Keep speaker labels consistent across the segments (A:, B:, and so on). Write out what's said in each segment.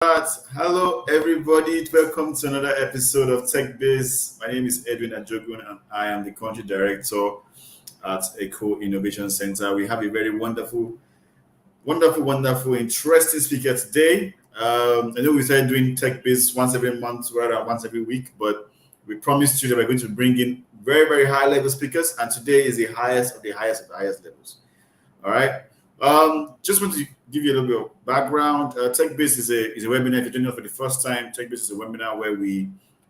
A: Hello, everybody. Welcome to another episode of Techbiz. My name is Edwin Ajogun, and I am the country director at Eco Innovation Center. We have a very wonderful, interesting speaker today. I know we started doing Techbiz once every month rather than once every week, but we promised you that we're going to bring in very high level speakers, and today is the highest of the highest levels. All right. Just want to give you a little bit of background. Techbiz is a webinar. If you're doing it for the first time, Techbiz is a webinar where we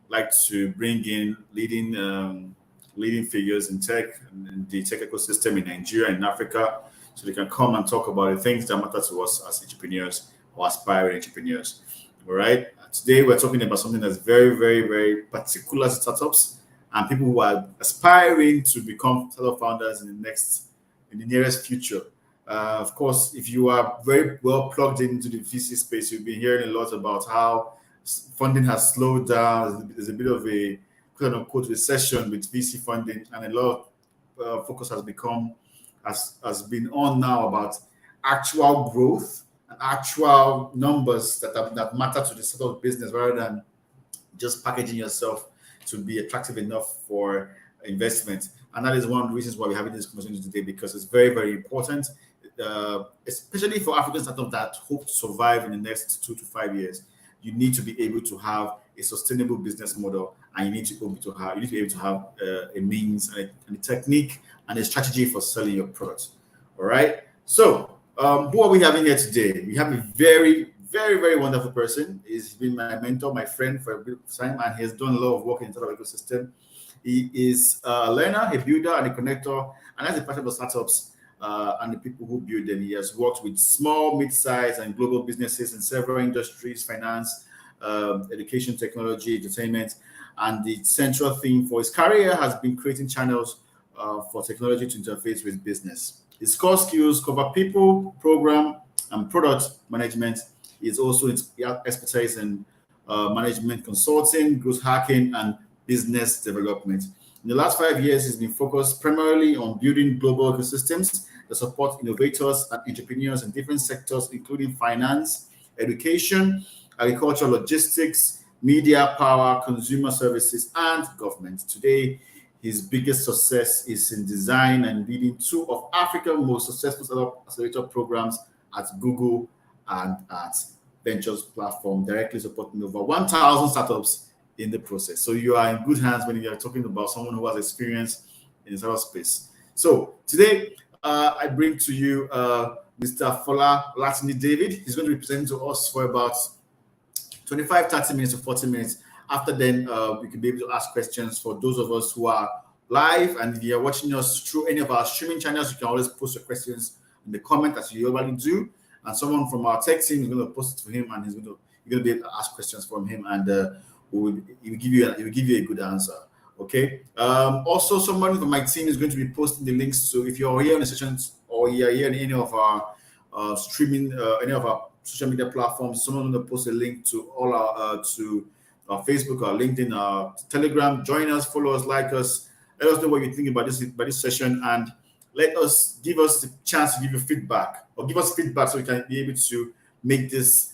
A: like to bring in leading figures in tech and the tech ecosystem in Nigeria and Africa, so they can come and talk about the things that matter to us as entrepreneurs or aspiring entrepreneurs. All right. Today we're talking about something that's very particular to startups and people who are aspiring to become startup founders in the nearest future. Of course, if you are very well plugged into the VC space, you'll be hearing a lot about how funding has slowed down. There's a bit of a quote unquote recession with VC funding, and a lot of focus has been on now about actual growth and actual numbers that matter to the sort of business rather than just packaging yourself to be attractive enough for investment. And that is one of the reasons why we're having this conversation today, because it's very important, especially for African startups that hope to survive in the next 2 to 5 years. You need to be able to have a sustainable business model, and you need to be able to have a means and a technique and a strategy for selling your product. All right. So, who are we having here today? We have a very wonderful person. He's been my mentor, my friend for a bit of time, and he has done a lot of work in the startup ecosystem. He is a learner, a builder, and a connector, and as a part of the startups and the people who build them. He has worked with small, mid-sized, and global businesses in several industries: finance, education, technology, entertainment. And the central theme for his career has been creating channels for technology to interface with business. His core skills cover people, program, and product management. He is also expertise in management consulting, growth hacking, and business development. In the last 5 years, he's been focused primarily on building global ecosystems that support innovators and entrepreneurs in different sectors, including finance, education, agriculture, logistics, media, power, consumer services, and government. Today, his biggest success is in design and leading two of Africa's most successful startup accelerator programs at Google and at Ventures platform, directly supporting over 1,000 startups in the process. So you are in good hands when you are talking about someone who has experience in the startup space. So today, I bring to you Mr. Fola Latini David. He's going to be presenting to us for about 25, 30 minutes to 40 minutes. After then, we can be able to ask questions for those of us who are live. And if you're watching us through any of our streaming channels, you can always post your questions in the comment as you already do. And someone from our tech team is going to post it for him, and you're going to be able to ask questions from him, and he will give you a good answer. Okay. Also, someone from my team is going to be posting the links. So if you're here in the sessions or you're here in any of our streaming, any of our social media platforms, someone's going to post a link to all our our Facebook, our LinkedIn, our Telegram. Join us, follow us, like us. Let us know what you think about this session, and give us the chance to give you feedback, or give us feedback so we can be able to make this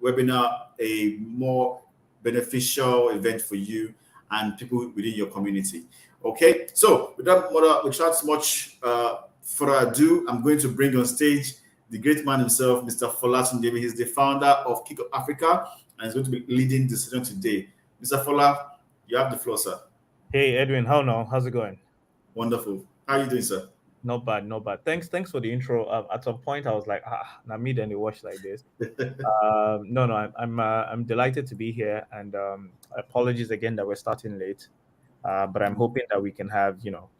A: webinar a more beneficial event for you and people within your community. Okay, so without much further ado, I'm going to bring on stage the great man himself, Mr. Fola David. He's the founder of Kick Up Africa, and he's going to be leading the session today. Mr. Fola, you have the floor, sir.
B: Hey Edwin, how's it going?
A: Wonderful. How are you doing, sir?
B: Not bad. Thanks for the intro. At some point, I was like, now me then watch like this. No, I'm delighted to be here, and apologies again that we're starting late. But I'm hoping that we can have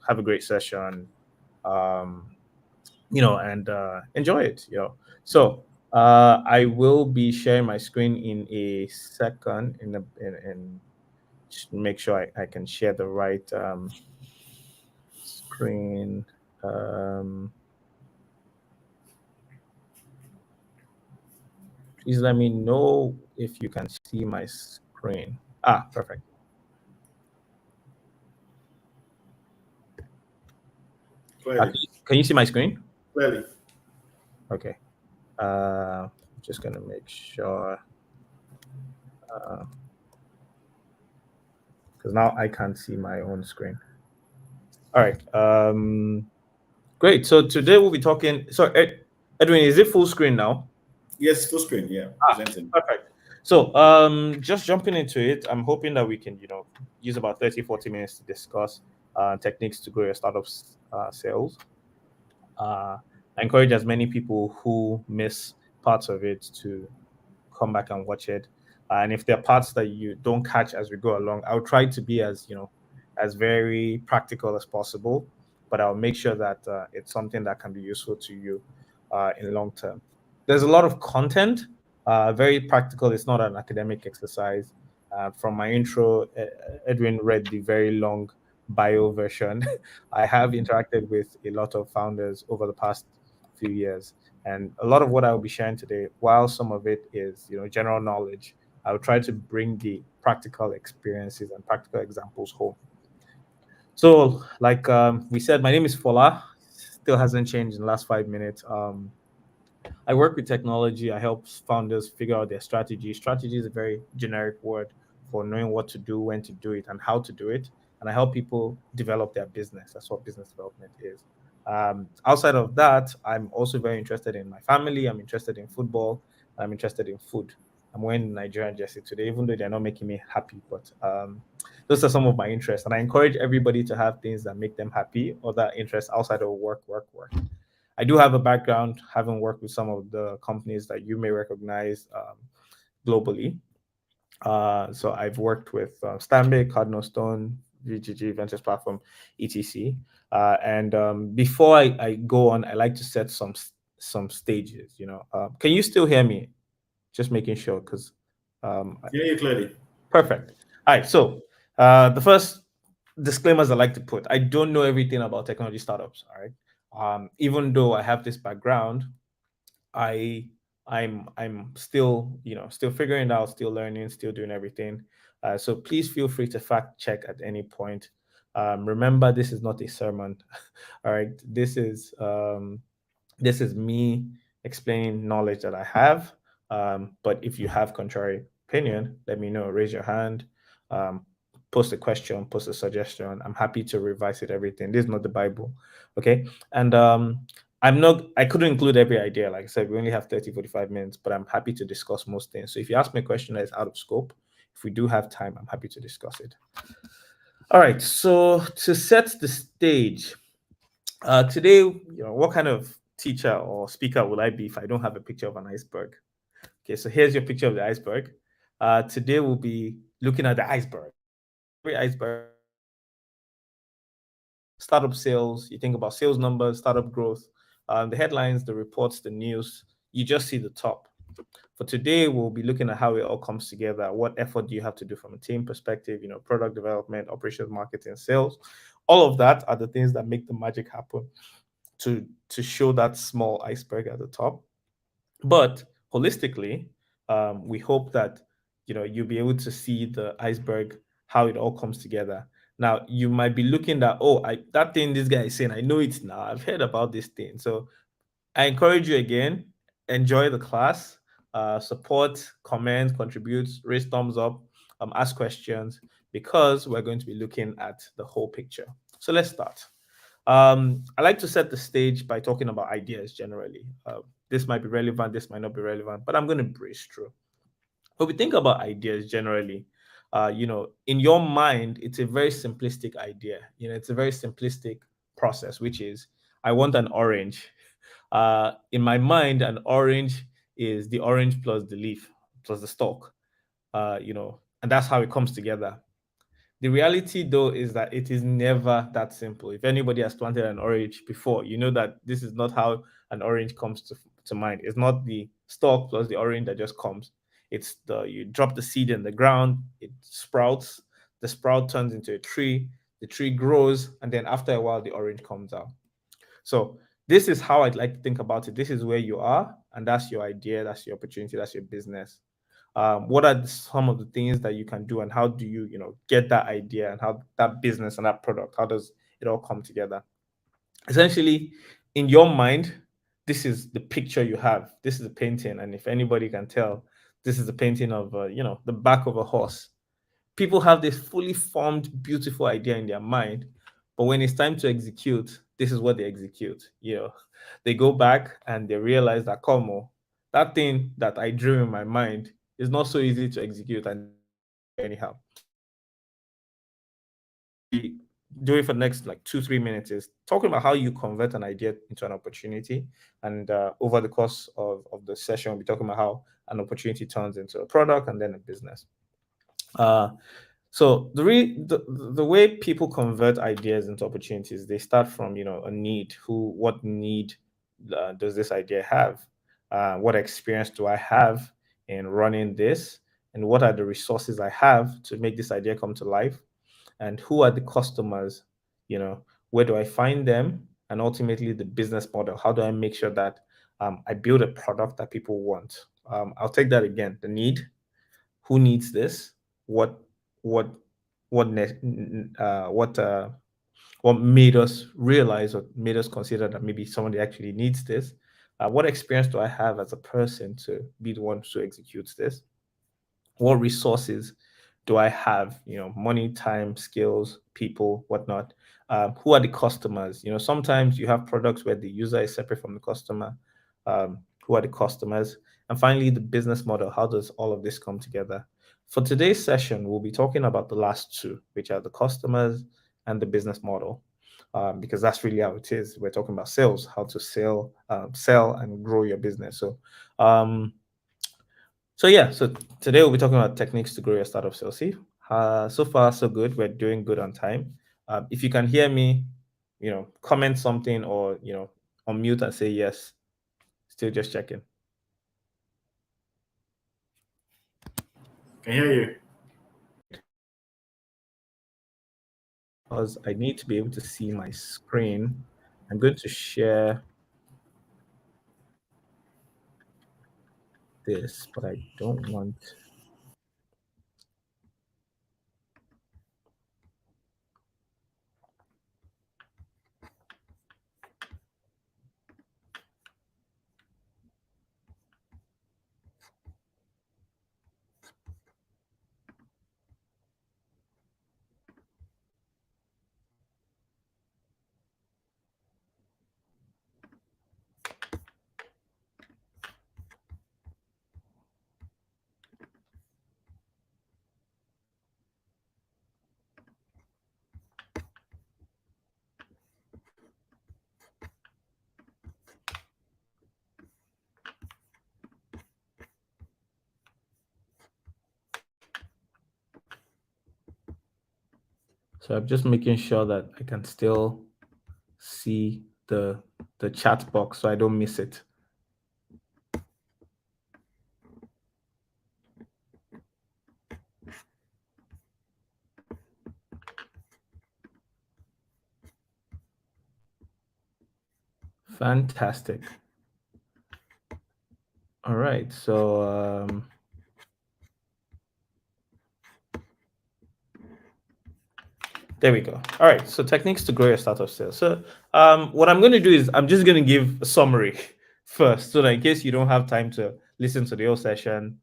B: a great session, and enjoy it. So I will be sharing my screen in a second. In make sure I can share the right screen. Please let me know if you can see my screen. Perfect. Can you see my screen?
A: Clearly.
B: Okay. Just gonna make sure Because now I can't see my own screen. All right. Great. So today we'll be talking. So Edwin, is it full screen now?
A: Yes, full screen. Yeah, presenting.
B: Perfect. So just jumping into it, I'm hoping that we can, use about 30, 40 minutes to discuss techniques to grow your startup's sales. I encourage as many people who miss parts of it to come back and watch it. And if there are parts that you don't catch as we go along, I'll try to be as very practical as possible, but I'll make sure that it's something that can be useful to you in long term. There's a lot of content, very practical. It's not an academic exercise. From my intro, Edwin read the very long bio version. I have interacted with a lot of founders over the past few years, and a lot of what I will be sharing today, while some of it is general knowledge, I will try to bring the practical experiences and practical examples home. So, like we said, my name is Fola. Still hasn't changed in the last 5 minutes. I work with technology. I help founders figure out their strategy. Strategy is a very generic word for knowing what to do, when to do it, and how to do it. And I help people develop their business. That's what business development is. Outside of that, I'm also very interested in my family. I'm interested in football. I'm interested in food. I'm wearing Nigerian jersey today, even though they're not making me happy. But those are some of my interests. And I encourage everybody to have things that make them happy, other interests outside of work. I do have a background having worked with some of the companies that you may recognize globally. So I've worked with Stanbic, Cardinal Stone, VGG, Ventures Platform, etc. And before I go on, I like to set some stages. Can you still hear me? Just making sure, because
A: Yeah, clearly.
B: perfect. All right. So the first disclaimers I like to put: I don't know everything about technology startups. All right. Even though I have this background, I'm still still figuring it out, still learning, still doing everything. So please feel free to fact check at any point. Remember, this is not a sermon. All right, this is me explaining knowledge that I have. But if you have contrary opinion, let me know. Raise your hand. Um, Post a question, post a suggestion. I'm happy to revise it. Everything. This is not the Bible, okay? And I couldn't include every idea. Like I said, we only have 30, 45 minutes, but I'm happy to discuss most things. So if you ask me a question that is out of scope, if we do have time, I'm happy to discuss it. All right. So to set the stage, today, what kind of teacher or speaker will I be if I don't have a picture of an iceberg? Okay, so here's your picture of the iceberg. Today we'll be looking at the iceberg. Every iceberg, startup sales, you think about sales numbers, startup growth, the headlines, the reports, the news, you just see the top. For today, we'll be looking at how it all comes together. What effort do you have to do from a team perspective, product development, operations, marketing, sales. All of that are the things that make the magic happen to show that small iceberg at the top. But holistically, we hope that you'll be able to see the iceberg, how it all comes together. Now, you might be looking at, that thing this guy is saying, I know it now. I've heard about this thing. So I encourage you again, enjoy the class, support, comment, contribute, raise thumbs up, ask questions, because we're going to be looking at the whole picture. So let's start. I like to set the stage by talking about ideas generally. This might be relevant, this might not be relevant, but I'm going to breeze through. When we think about ideas generally, in your mind, it's a very simplistic idea. It's a very simplistic process, which is, I want an orange. In my mind, an orange is the orange plus the leaf plus the stalk, and that's how it comes together. The reality, though, is that it is never that simple. If anybody has planted an orange before, you know that this is not how an orange comes to mind. It's not the stalk plus the orange that just comes. It's you drop the seed in the ground, it sprouts, the sprout turns into a tree, the tree grows, and then after a while, the orange comes out. So this is how I'd like to think about it. This is where you are, and that's your idea, that's your opportunity, that's your business. What are some of the things that you can do, and how do you get that idea, and how that business and that product, how does it all come together? Essentially, in your mind, this is the picture you have, this is the painting, and if anybody can tell, this is a painting of the back of a horse. People have this fully formed, beautiful idea in their mind, but when it's time to execute, this is what they execute. They go back and they realize that, come on, that thing that I drew in my mind is not so easy to execute, and they just do it anyhow. So what we'll be doing for the next like 2-3 minutes is talking about how you convert an idea into an opportunity, and over the course of the session, we'll be talking about how an opportunity turns into a product and then a business. uh, so the way people convert ideas into opportunities, they start from a need. What need does this idea have? What experience do I have in running this? And what are the resources I have to make this idea come to life? And who are the customers? Where do I find them? And ultimately, the business model. How do I make sure that I build a product that people want? I'll take that again. The need. Who needs this? What what what what made us realize or made us consider that maybe somebody actually needs this? What experience do I have as a person to be the one who executes this? What resources do I have? Money, time, skills, people, whatnot. Who are the customers? Sometimes you have products where the user is separate from the customer. Who are the customers? And finally, the business model. How does all of this come together? For today's session, we'll be talking about the last two, which are the customers and the business model, because that's really how it is. We're talking about sales, how to sell and grow your business. So yeah, so today we'll be talking about techniques to grow your startup sales. See, so far so good. We're doing good on time. If you can hear me, comment something, or unmute and say yes. Still just checking.
A: Can hear you.
B: Great. Because I need to be able to see my screen, I'm going to share this, but I don't want. So I'm just making sure that I can still see the chat box so I don't miss it. Fantastic. All right, so there we go. All right, so techniques to grow your startup sales. So what I'm going to do is I'm just going to give a summary first, so that in case you don't have time to listen to the whole session,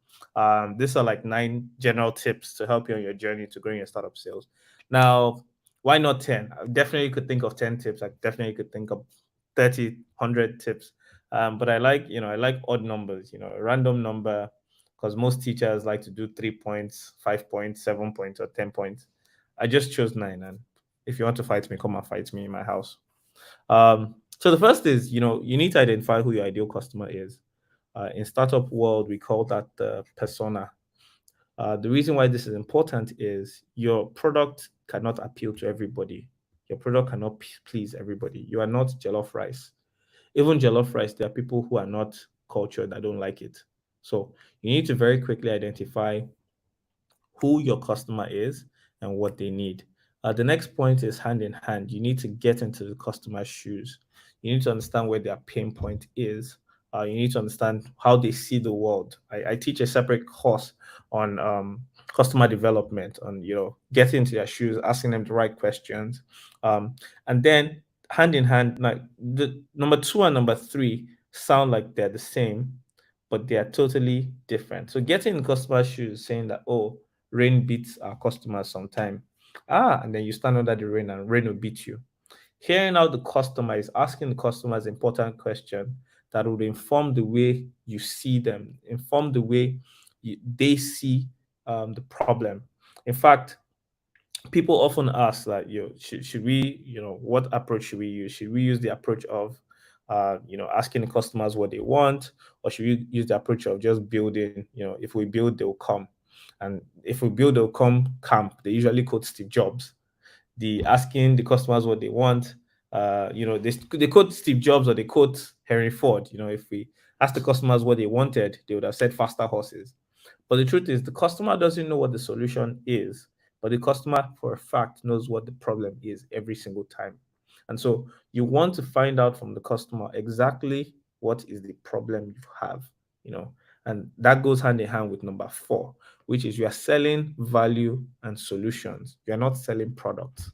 B: these are like 9 general tips to help you on your journey to growing your startup sales. Now, why not 10? I definitely could think of 10 tips. I definitely could think of 30, 100 tips. But I like odd numbers, a random number, because most teachers like to do 3 points, 5 points, 7 points, or 10 points. I just chose 9, and if you want to fight me, come and fight me in my house. So the first is, you need to identify who your ideal customer is. In startup world, we call that the persona. The reason why this is important is your product cannot appeal to everybody. Your product cannot please everybody. You are not jollof rice. Even jollof rice, there are people who are not cultured that don't like it. So you need to very quickly identify who your customer is and what they need. The next point is hand in hand. You need to get into the customer's shoes. You need to understand where their pain point is. You need to understand how they see the world. I teach a separate course on customer development, on getting into their shoes, asking them the right questions, and then hand in hand. Like the number 2 and number 3 sound like they're the same, but they are totally different. So getting in customer shoes, saying that, oh, rain beats our customers sometime. And then you stand under the rain and rain will beat you. Hearing out the customer is asking the customers important question that would inform the way you see them, inform the way they see the problem. In fact, people often ask that, should we, what approach should we use? Should we use the approach of asking the customers what they want, or should we use the approach of just building? If we build, they'll come. And if we build, they'll come camp. They usually quote Steve Jobs. The asking the customers what they want, they quote Steve Jobs or they quote Henry Ford. If we ask the customers what they wanted, they would have said faster horses. But the truth is, the customer doesn't know what the solution is, but the customer, for a fact, knows what the problem is every single time. And so you want to find out from the customer exactly what is the problem you have, and that goes hand in hand with number 4, which is you are selling value and solutions. You're not selling products.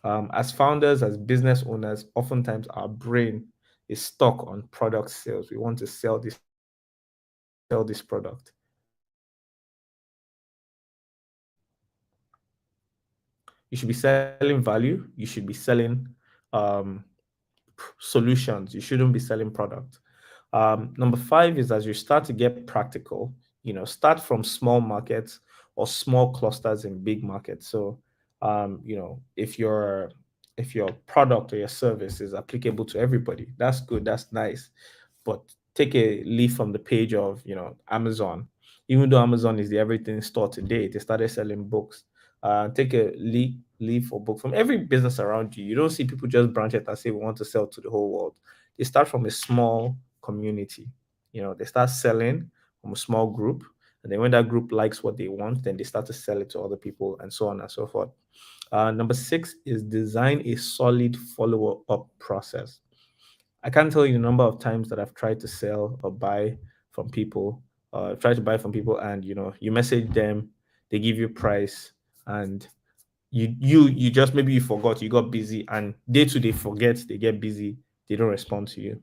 B: As founders, as business owners, oftentimes our brain is stuck on product sales. We want to sell this product. You should be selling value. You should be selling um, solutions. You shouldn't be selling product. Number 5 is, as you start to get practical, start from small markets or small clusters in big markets. So, if your product or your service is applicable to everybody, that's good, that's nice. But take a leaf from the page of, Amazon. Even though Amazon is the everything store today, they started selling books. Take a leaf or book from every business around you. You don't see people just branch out and say we want to sell to the whole world. They start from a small community. They start selling from a small group, and then when that group likes what they want, then they start to sell it to other people, and so on and so forth. Number 6 is design a solid follow-up process. I can't tell you the number of times that I've tried to sell or buy from people, try to buy from people, and you message them, they give you price, and you just, maybe you forgot, you got busy, and they forget, they get busy, they don't respond to you.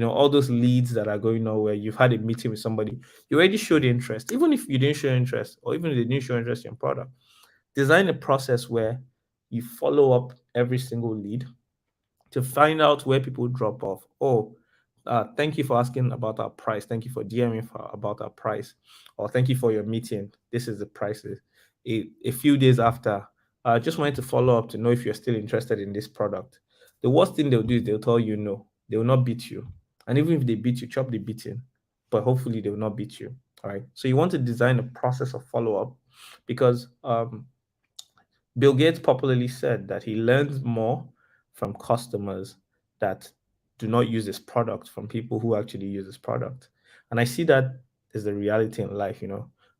B: All those leads that are going nowhere. You've had a meeting with somebody, you already showed interest. Even if you didn't show interest, or even if they didn't show interest in your product, design a process where you follow up every single lead to find out where people drop off. Oh, thank you for asking about our price. Thank you for DMing about our price. Or thank you for your meeting. This is the prices. A few days after, I just wanted to follow up to know if you're still interested in this product. The worst thing they'll do is they'll tell you no. They will not beat you. And even if they beat you, chop the beating. But hopefully they will not beat you. All right. So you want to design a process of follow up, because Bill Gates popularly said that he learns more from customers that do not use his product from people who actually use his product. And I see that as the reality in life,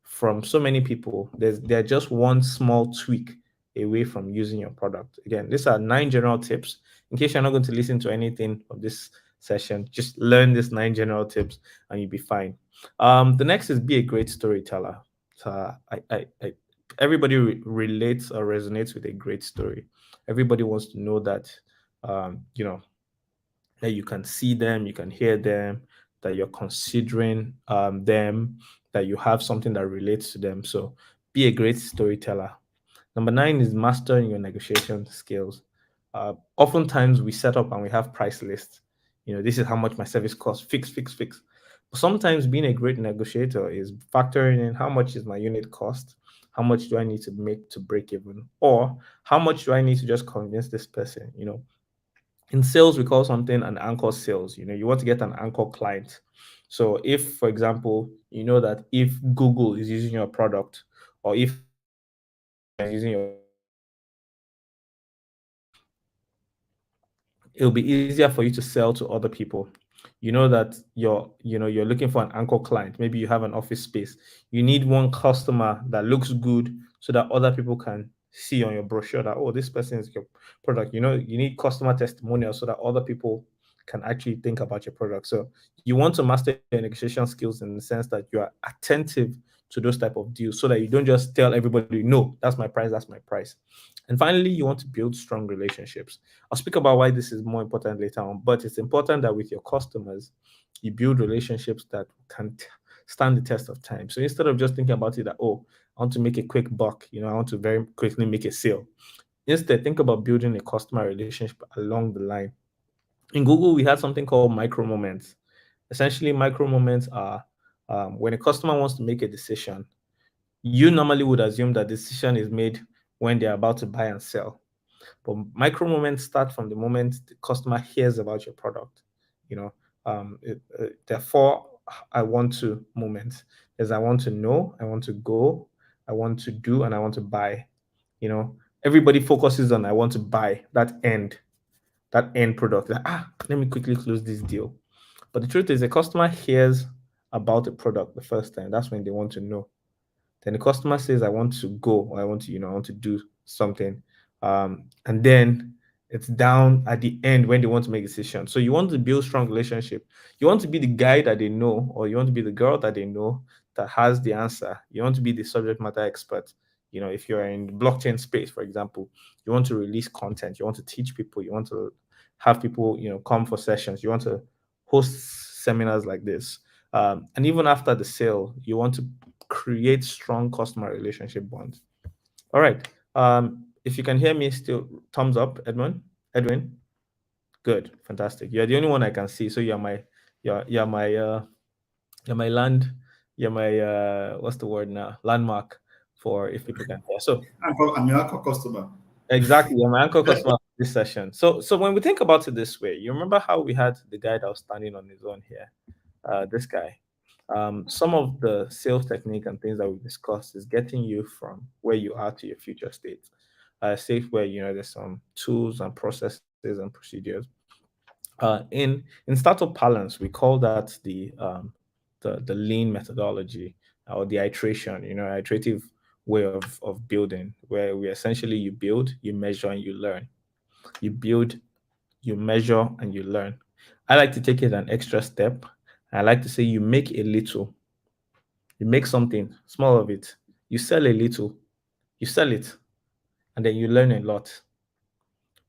B: from so many people, they're just one small tweak away from using your product. Again, these are 9 general tips. In case you're not going to listen to anything of this session, just learn these 9 general tips and you'll be fine. The next is be a great storyteller. So everybody relates or resonates with a great story. Everybody wants to know that, that you can see them, you can hear them, that you're considering them, that you have something that relates to them. So be a great storyteller. Number 9 is mastering your negotiation skills. Oftentimes we set up and we have price lists. This is how much my service costs, fix, fix, fix. But sometimes being a great negotiator is factoring in how much is my unit cost, how much do I need to make to break even, or how much do I need to just convince this person. In sales, we call something an anchor sales. You want to get an anchor client. So if, for example, you know that if Google is using your product, or if is using your, it'll be easier for you to sell to other people. You know that you're looking for an anchor client. Maybe you have an office space. You need one customer that looks good so that other people can see on your brochure that, oh, this person is your product. You need customer testimonials so that other people can actually think about your product. So you want to master your negotiation skills in the sense that you are attentive to those type of deals, so that you don't just tell everybody, no, that's my price, that's my price. And finally, you want to build strong relationships. I'll speak about why this is more important later on, but it's important that with your customers, You build relationships that can stand the test of time. So instead of just thinking about it that, oh, I want to make a quick buck, I want to very quickly make a sale. Instead, think about building a customer relationship along the line. In Google, we had something called micro moments. Essentially, micro moments are when a customer wants to make a decision. You normally would assume that decision is made when they're about to buy and sell. But micro moments start from the moment the customer hears about your product. You know, therefore, I want to moments is I want to know, I want to go, I want to do, and I want to buy. Everybody focuses on I want to buy that end product. Like, let me quickly close this deal. But the truth is, a customer hears about a product the first time. That's when they want to know. Then the customer says, I want to go, or I want to, I want to do something. And then it's down at the end when they want to make a decision. So you want to build strong relationship. You want to be the guy that they know, or you want to be the girl that they know that has the answer. You want to be the subject matter expert. If you're in the blockchain space, for example, you want to release content, you want to teach people, you want to have people, come for sessions, you want to host seminars like this. And even after the sale, you want to create strong customer relationship bonds. All right. If you can hear me still, thumbs up, Edwin. Good, fantastic. You're the only one I can see. So you're my what's the word now? Landmark for if people can hear. So
A: I'm your anchor customer.
B: exactly, you're my anchor customer for this session. So when we think about it this way, you remember how we had the guy that was standing on his own here, this guy. Some of the sales technique and things that we discussed is getting you from where you are to your future state. State where there's some tools and processes and procedures. In startup parlance, we call that the lean methodology or the iteration. Iterative way of building, where we essentially you build, you measure, and you learn. You build, you measure, and you learn. I like to take it an extra step. I like to say you make a little, you make something small of it, you sell a little, you sell it, and then you learn a lot.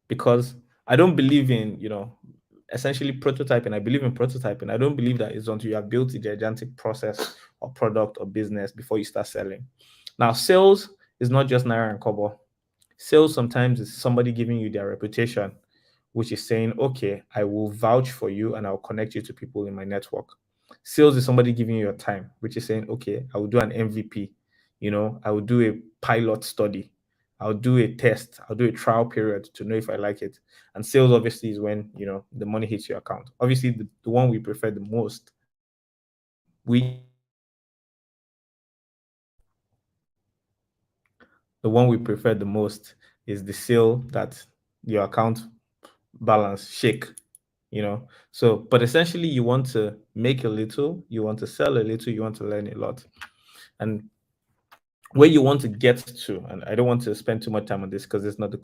B: Because I don't believe in, essentially prototyping. I believe in prototyping. I don't believe that it's until you have built a gigantic process or product or business before you start selling. Now, sales is not just naira and kobo. Sales sometimes is somebody giving you their reputation, which is saying, okay, I will vouch for you and I'll connect you to people in my network. Sales is somebody giving you your time, which is saying, okay, I will do an MVP. I will do a pilot study. I'll do a test. I'll do a trial period to know if I like it. And sales obviously is when, the money hits your account. Obviously, the one we prefer the most, is the sale that your account balance shake. So but essentially you want to make a little, you want to sell a little, you want to learn a lot. And where you want to get to, and I don't want to spend too much time on this because it's not the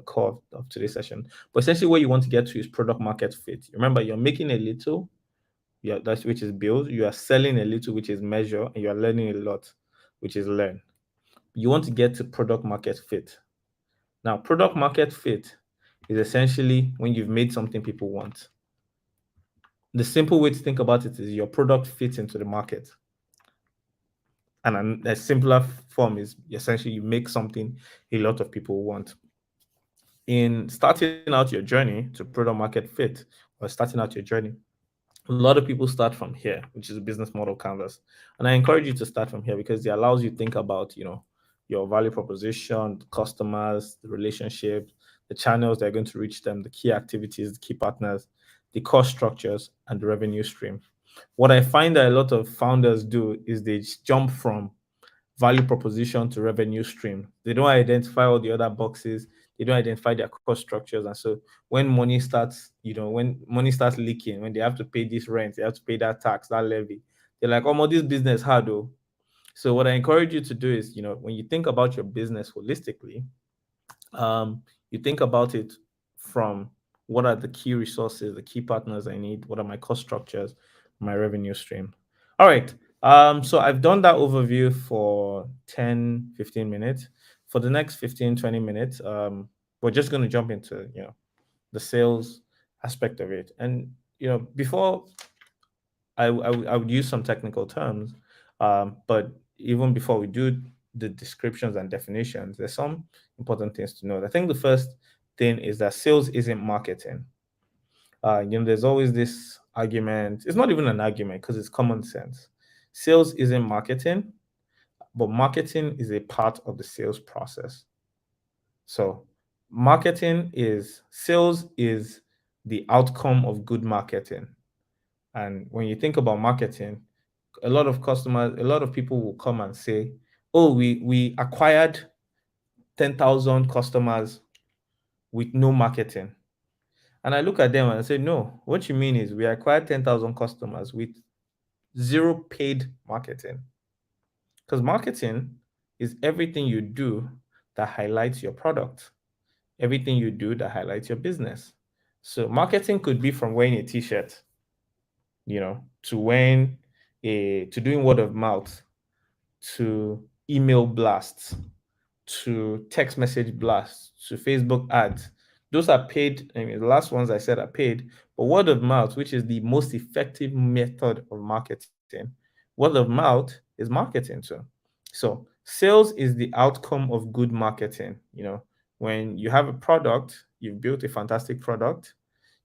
B: core of today's session, but essentially where you want to get to is product market fit. Remember, you're making a little, that's which is build, you are selling a little, which is measure, and you are learning a lot, which is learn. You want to get to product market fit. Now, product market fit is essentially when you've made something people want. The simple way to think about it is your product fits into the market. And a simpler form is essentially you make something a lot of people want. In starting out your journey to product market fit, or starting out your journey, a lot of people start from here, which is a business model canvas. And I encourage you to start from here because it allows you to think about, your value proposition, the customers, the relationships, the channels that are going to reach them, the key activities, the key partners, the cost structures, and the revenue stream. What I find that a lot of founders do is they jump from value proposition to revenue stream. They don't identify all the other boxes. They don't identify their cost structures. And so when money starts, when money starts leaking, when they have to pay this rent, they have to pay that tax, that levy, they're like, oh, this business hard though. So what I encourage you to do is, when you think about your business holistically, you think about it from what are the key resources, the key partners I need, what are my cost structures, my revenue stream. All right. So I've done that overview for 10, 15 minutes. For the next 15, 20 minutes, we're just going to jump into, the sales aspect of it. And, before I would use some technical terms, but even before we do the descriptions and definitions, there's some important things to know. I think the first thing is that sales isn't marketing. There's always this argument. It's not even an argument because it's common sense. Sales isn't marketing, but marketing is a part of the sales process. So, sales is the outcome of good marketing. And when you think about marketing, a lot of people will come and say, "Oh, we acquired 10,000 customers with no marketing." And I look at them and I say, "No, what you mean is we acquired 10,000 customers with zero paid marketing." Because marketing is everything you do that highlights your product, everything you do that highlights your business. So marketing could be from wearing a t-shirt, to to doing word of mouth, to email blasts, to text message blasts, to Facebook ads. Those are paid. I mean, the last ones I said are paid, but word of mouth, which is the most effective method of marketing, word of mouth is marketing too. So sales is the outcome of good marketing. When you have a product, you've built a fantastic product,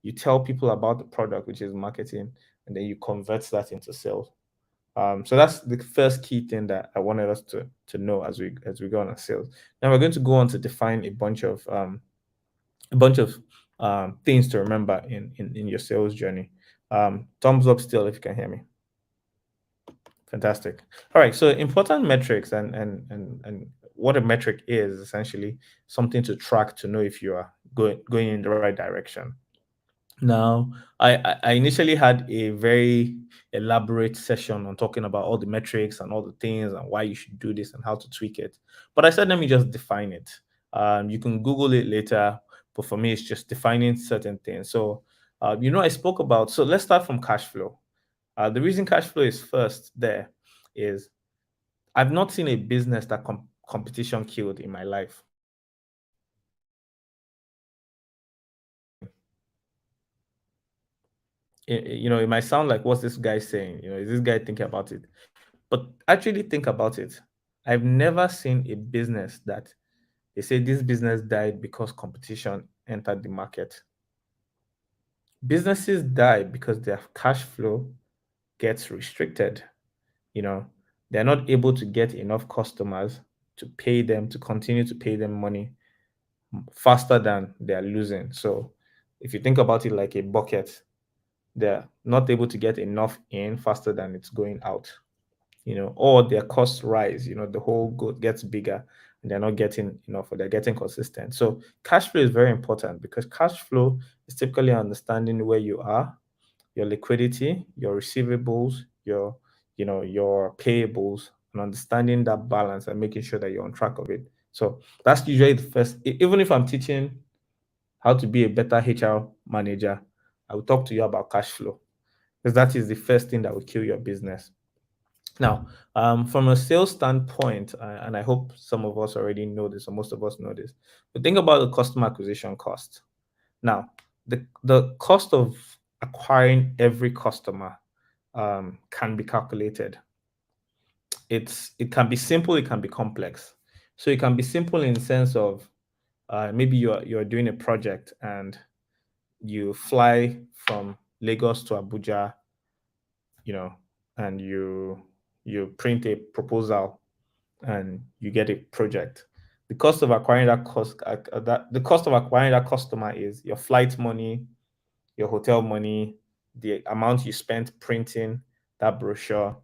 B: you tell people about the product, which is marketing, and then you convert that into sales. So that's the first key thing that I wanted us to know as we go on our sales. Now we're going to go on to define a bunch of things to remember in your sales journey. Thumbs up still if you can hear me. Fantastic. All right. So important metrics and what a metric is essentially something to track to know if you are going in the right direction. Now, I initially had a very elaborate session on talking about all the metrics and all the things and why you should do this and how to tweak it. But I said, let me just define it. You can Google it later, but for me, it's just defining certain things. So, I spoke about, so let's start from cash flow. The reason cash flow is first there is I've not seen a business that competition killed in my life. It might sound like, what's this guy saying? Is this guy thinking about it? But actually think about it. I've never seen a business that they say this business died because competition entered the market. Businesses die because their cash flow gets restricted. You know, they're not able to get enough customers to pay them, to continue to pay them money faster than they're losing. So if you think about it like a bucket, they're not able to get enough in faster than it's going out. Or their costs rise, the whole good gets bigger and they're not getting enough or they're getting consistent. So cash flow is very important because cash flow is typically understanding where you are, your liquidity, your receivables, your payables, and understanding that balance and making sure that you're on track of it. So that's usually the first, even if I'm teaching how to be a better HR manager, I will talk to you about cash flow because that is the first thing that will kill your business. Now, from a sales standpoint, and I hope some of us already know this, or most of us know this, but think about the customer acquisition cost. Now, the cost of acquiring every customer can be calculated. It can be simple, it can be complex. So it can be simple in the sense of maybe you're doing a project and you fly from Lagos to Abuja, and you print a proposal and you get a project. The cost of acquiring the cost of acquiring that customer is your flight money, your hotel money, the amount you spent printing that brochure,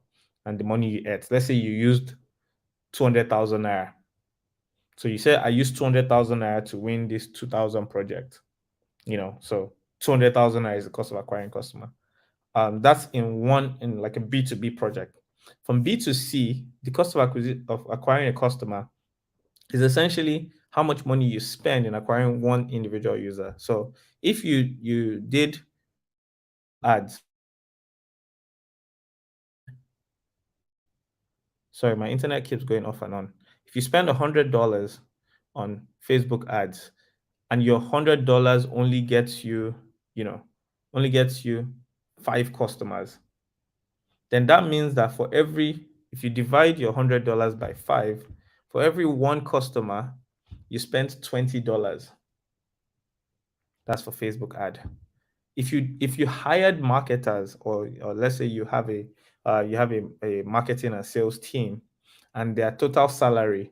B: and the money you ate. Let's say you used 200,000 naira. So you say I used 200,000 naira to win this 2,000 project. So 200,000 naira is the cost of acquiring customer. That's in like a B2B project. From B2C, the cost of acquiring a customer is essentially how much money you spend in acquiring one individual user. So if you did ads, sorry, my internet keeps going off and on. If you spend $100 on Facebook ads and your $100 only gets you 5 customers, then that means that if you divide your $100 by 5, for every one customer, you spent $20. That's for Facebook ad. If you hired marketers, or let's say you have a marketing and sales team, and their total salary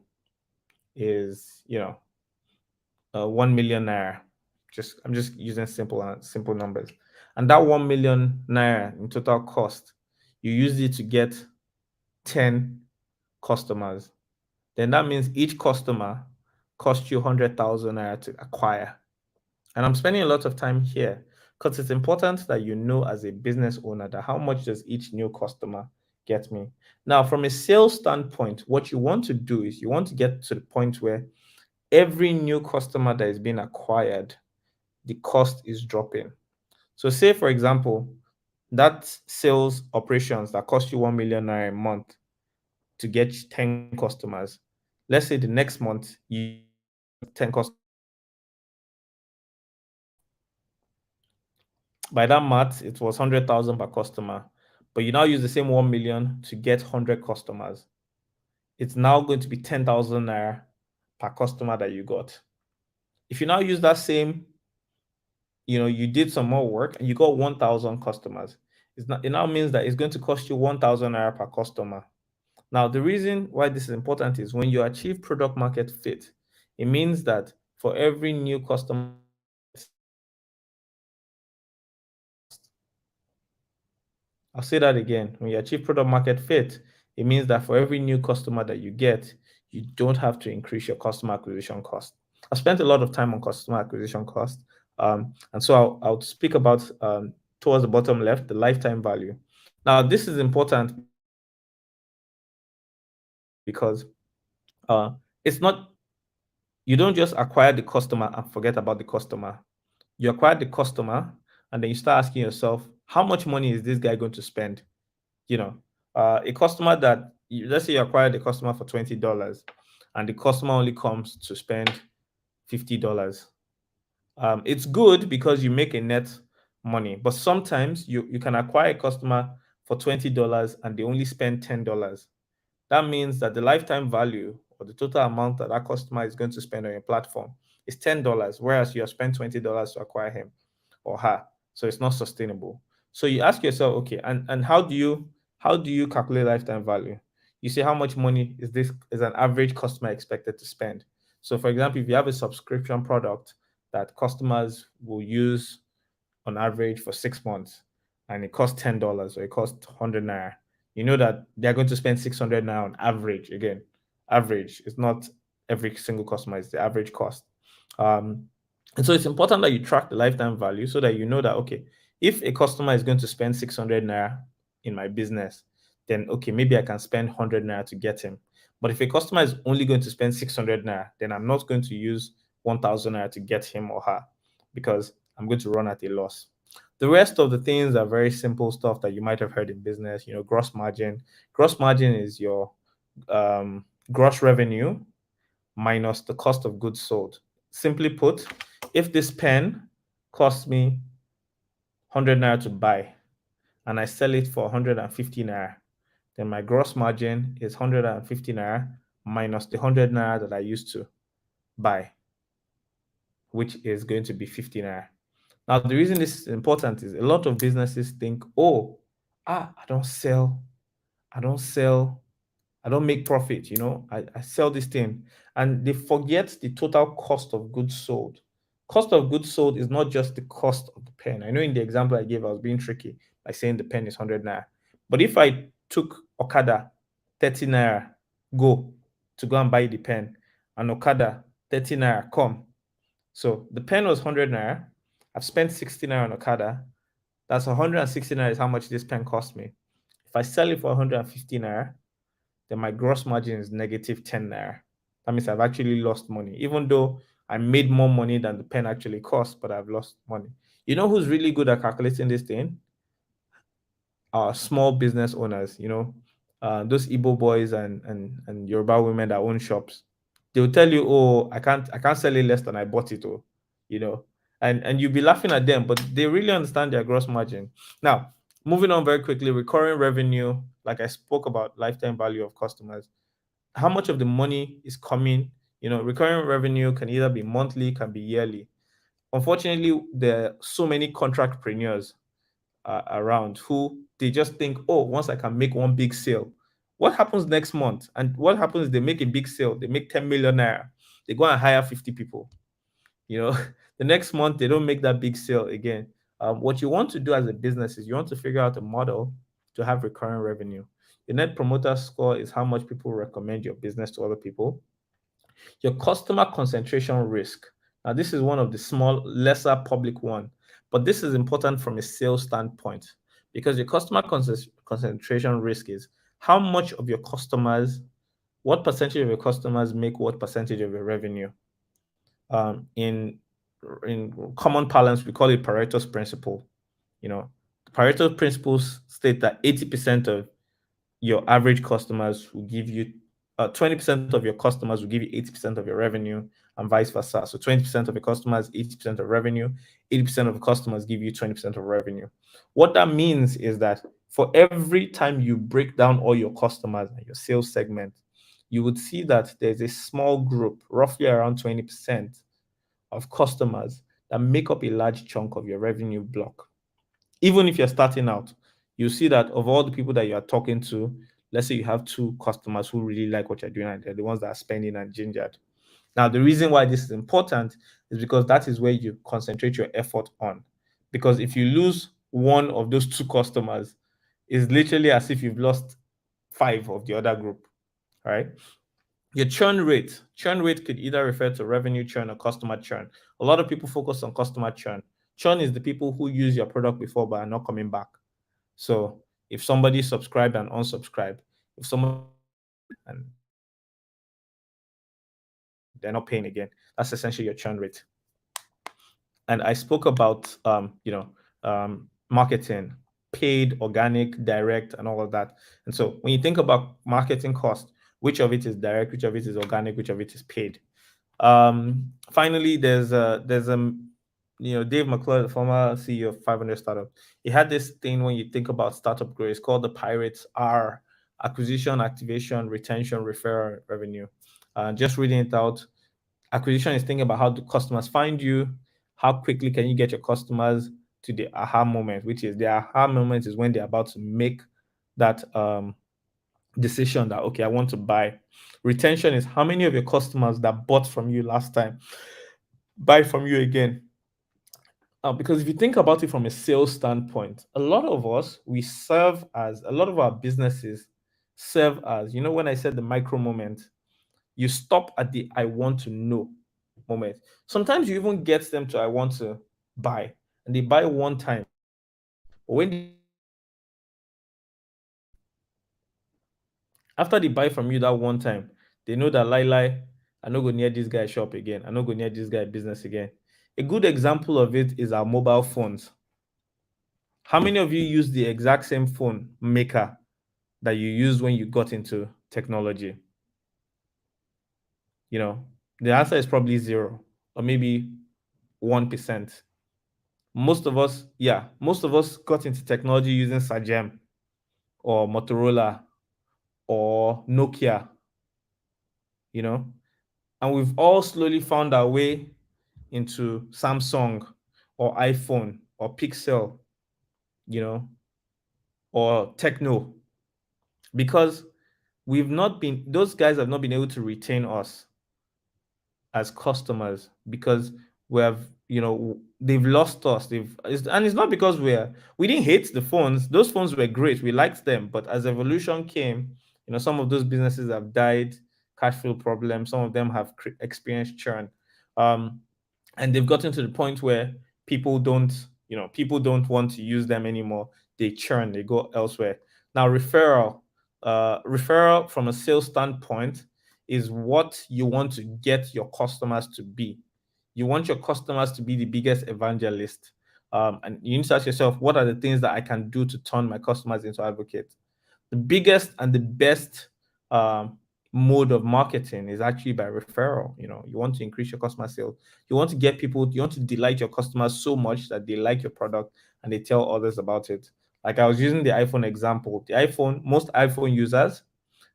B: is 1 million naira. I'm just using simple numbers, and that 1 million naira in total cost, you use it to get 10 customers. Then that means each customer cost you 100,000 naira to acquire. And I'm spending a lot of time here because it's important that you know, as a business owner, that how much does each new customer get me. Now, from a sales standpoint, what you want to do is you want to get to the point where every new customer that is being acquired, the cost is dropping. So say, for example, that sales operations that cost you 1 million naira a month to get 10 customers, let's say the next month you 10 customers. By that math, it was 100,000 per customer, but you now use the same 1 million to get 100 customers. It's now going to be 10,000 naira per customer that you got. If you now use that same, you did some more work and you got 1,000 customers, it now means that it's going to cost you 1,000 naira per customer. Now, the reason why this is important is when you achieve product market fit, it means that for every new customer, I'll say that again. When you achieve product market fit, it means that for every new customer that you get, you don't have to increase your customer acquisition cost. I spent a lot of time on customer acquisition cost. And so I'll speak about, towards the bottom left, the lifetime value. Now, this is important because it's not, you don't just acquire the customer and forget about the customer. You acquire the customer and then you start asking yourself, how much money is this guy going to spend? A customer that let's say you acquired a customer for $20 and the customer only comes to spend $50. It's good because you make a net money, but sometimes you can acquire a customer for $20 and they only spend $10. That means that the lifetime value, or the total amount that that customer is going to spend on your platform, is $10, whereas you have spent $20 to acquire him or her. So it's not sustainable. So you ask yourself, okay, and how do you calculate lifetime value? You say, how much money is an average customer expected to spend? So for example, if you have a subscription product that customers will use on average for 6 months, and it costs $10 or it costs 100 naira, you know that they're going to spend 600 naira on average. Again, average. It's not every single customer, it's the average cost. And so it's important that you track the lifetime value so that you know that, okay, if a customer is going to spend 600 naira in my business, then okay, maybe I can spend 100 naira to get him. But if a customer is only going to spend 600 naira, then I'm not going to use 1,000 naira to get him or her, because I'm going to run at a loss. The rest of the things are very simple stuff that you might have heard in business. Gross margin. Gross margin is your gross revenue minus the cost of goods sold. Simply put, if this pen costs me 100 naira to buy and I sell it for 150 naira, then my gross margin is 150 naira minus the 100 naira that I used to buy, which is going to be 50 naira. Now, the reason this is important is a lot of businesses think, oh, I don't sell, I don't make profit, I sell this thing. And they forget the total cost of goods sold. Cost of goods sold is not just the cost of the pen. I know in the example I gave, I was being tricky by saying the pen is 100 naira. But if I took Okada 30 naira, go and buy the pen, and Okada 30 naira, come. So the pen was 100 naira. I've spent 60 naira on Okada. That's 160 naira is how much this pen cost me. If I sell it for 150 naira, then my gross margin is negative 10 naira. That means I've actually lost money, even though I made more money than the pen actually cost, but I've lost money. You know who's really good at calculating this thing? Small business owners, those Igbo boys and Yoruba women that own shops. They'll tell you, oh, I can't sell it less than I bought it, and you'll be laughing at them, but they really understand their gross margin. Now, Moving on very quickly, recurring revenue, like I spoke about lifetime value of customers, how much of the money is coming. Recurring revenue can either be monthly, can be yearly. Unfortunately, there are so many contractpreneurs around who they just think, oh, once I can make one big sale, what happens next month? And what happens is they make a big sale, they make 10 million naira, they go and hire 50 people. The next month they don't make that big sale again. What you want to do as a business is you want to figure out a model to have recurring revenue. Your net promoter score is how much people recommend your business to other people. Your customer concentration risk. Now, this is one of the small, lesser public one, but this is important from a sales standpoint because your customer concentration risk is how much of your customers, what percentage of your customers make what percentage of your revenue. In common parlance, we call it Pareto's principle. Pareto principles state that 80% of your average customers will give you 20% of your customers will give you 80% of your revenue, and vice versa. So 20% of your customers, 80% of revenue, 80% of the customers give you 20% of revenue. What that means is that for every time you break down all your customers and your sales segment, you would see that there's a small group, roughly around 20% of customers, that make up a large chunk of your revenue block. Even if you're starting out, you see that of all the people that you are talking to, let's say you have 2 customers who really like what you're doing and they're the ones that are spending and gingered. Now, the reason why this is important is because that is where you concentrate your effort on. Because if you lose one of those 2 customers, it's literally as if you've lost 5 of the other group, right? Your churn rate. Churn rate could either refer to revenue churn or customer churn. A lot of people focus on customer churn. Churn is the people who use your product before but are not coming back. So if somebody subscribed and unsubscribed, if someone and they're not paying again, that's essentially your churn rate. And I spoke about marketing, paid, organic, direct, and all of that. And so when you think about marketing cost, which of it is direct, which of it is organic, which of it is paid? Finally, there's Dave McClure, the former CEO of 500 Startup. He had this thing when you think about startup growth, it's called the Pirates R: acquisition, activation, retention, referral, revenue. Just reading it out. Acquisition is thinking about how do customers find you, how quickly can you get your customers to the aha moment, which is the aha moment is when they're about to make that decision that, okay, I want to buy. Retention is how many of your customers that bought from you last time buy from you again. Because if you think about it from a sales standpoint, a lot of our businesses serve as, when I said the micro moment, you stop at the I want to know moment. Sometimes you even get them to I want to buy, and they buy one time. But after they buy from you that one time, they know that I no go near this guy shop again. I no go near this guy business again. A good example of it is our mobile phones. How many of you use the exact same phone maker that you used when you got into technology? The answer is probably 0 or maybe 1%. Most of us got into technology using Sagem or Motorola or Nokia, and we've all slowly found our way into Samsung or iPhone or Pixel, or Techno, because those guys have not been able to retain us as customers because they've lost us. And it's not because we didn't hate the phones. Those phones were great. We liked them, but as evolution came, some of those businesses have died, cash flow problems. Some of them have experienced churn, and they've gotten to the point where people don't want to use them anymore. They churn. They go elsewhere. Now, referral from a sales standpoint is what you want to get your customers to be. You want your customers to be the biggest evangelist. And you need to ask yourself, what are the things that I can do to turn my customers into advocates? The biggest and the best mode of marketing is actually by referral. You want to increase your customer sales. You want to delight your customers so much that they like your product and they tell others about it. Like I was using the iPhone example. Most iPhone users,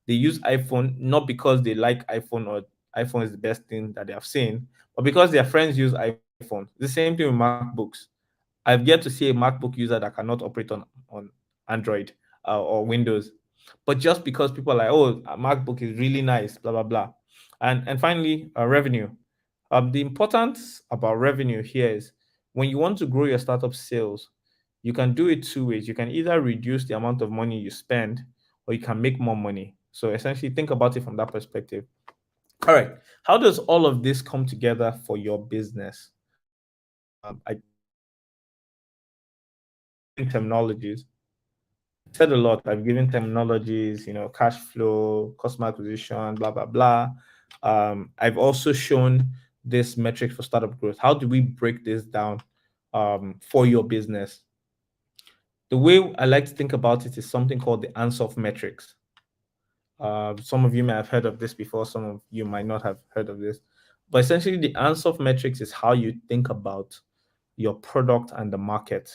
B: they use iPhone not because they like iPhone or iPhone is the best thing that they have seen, but because their friends use iPhone. The same thing with MacBooks. I've yet to see a MacBook user that cannot operate on Android or Windows, but just because people are like, oh, a MacBook is really nice, blah blah blah. And finally, revenue. The importance about revenue here is when you want to grow your startup sales, you can do it two ways. You can either reduce the amount of money you spend, or you can make more money. So essentially, think about it from that perspective. All right, how does all of this come together for your business? Terminologies. I've said a lot. I've given terminologies, cash flow, customer acquisition, blah, blah, blah. I've also shown this metric for startup growth. How do we break this down for your business? The way I like to think about it is something called the Ansoff metrics. Some of you may have heard of this before. Some of you might not have heard of this. But essentially, the Ansoff metrics is how you think about your product and the market.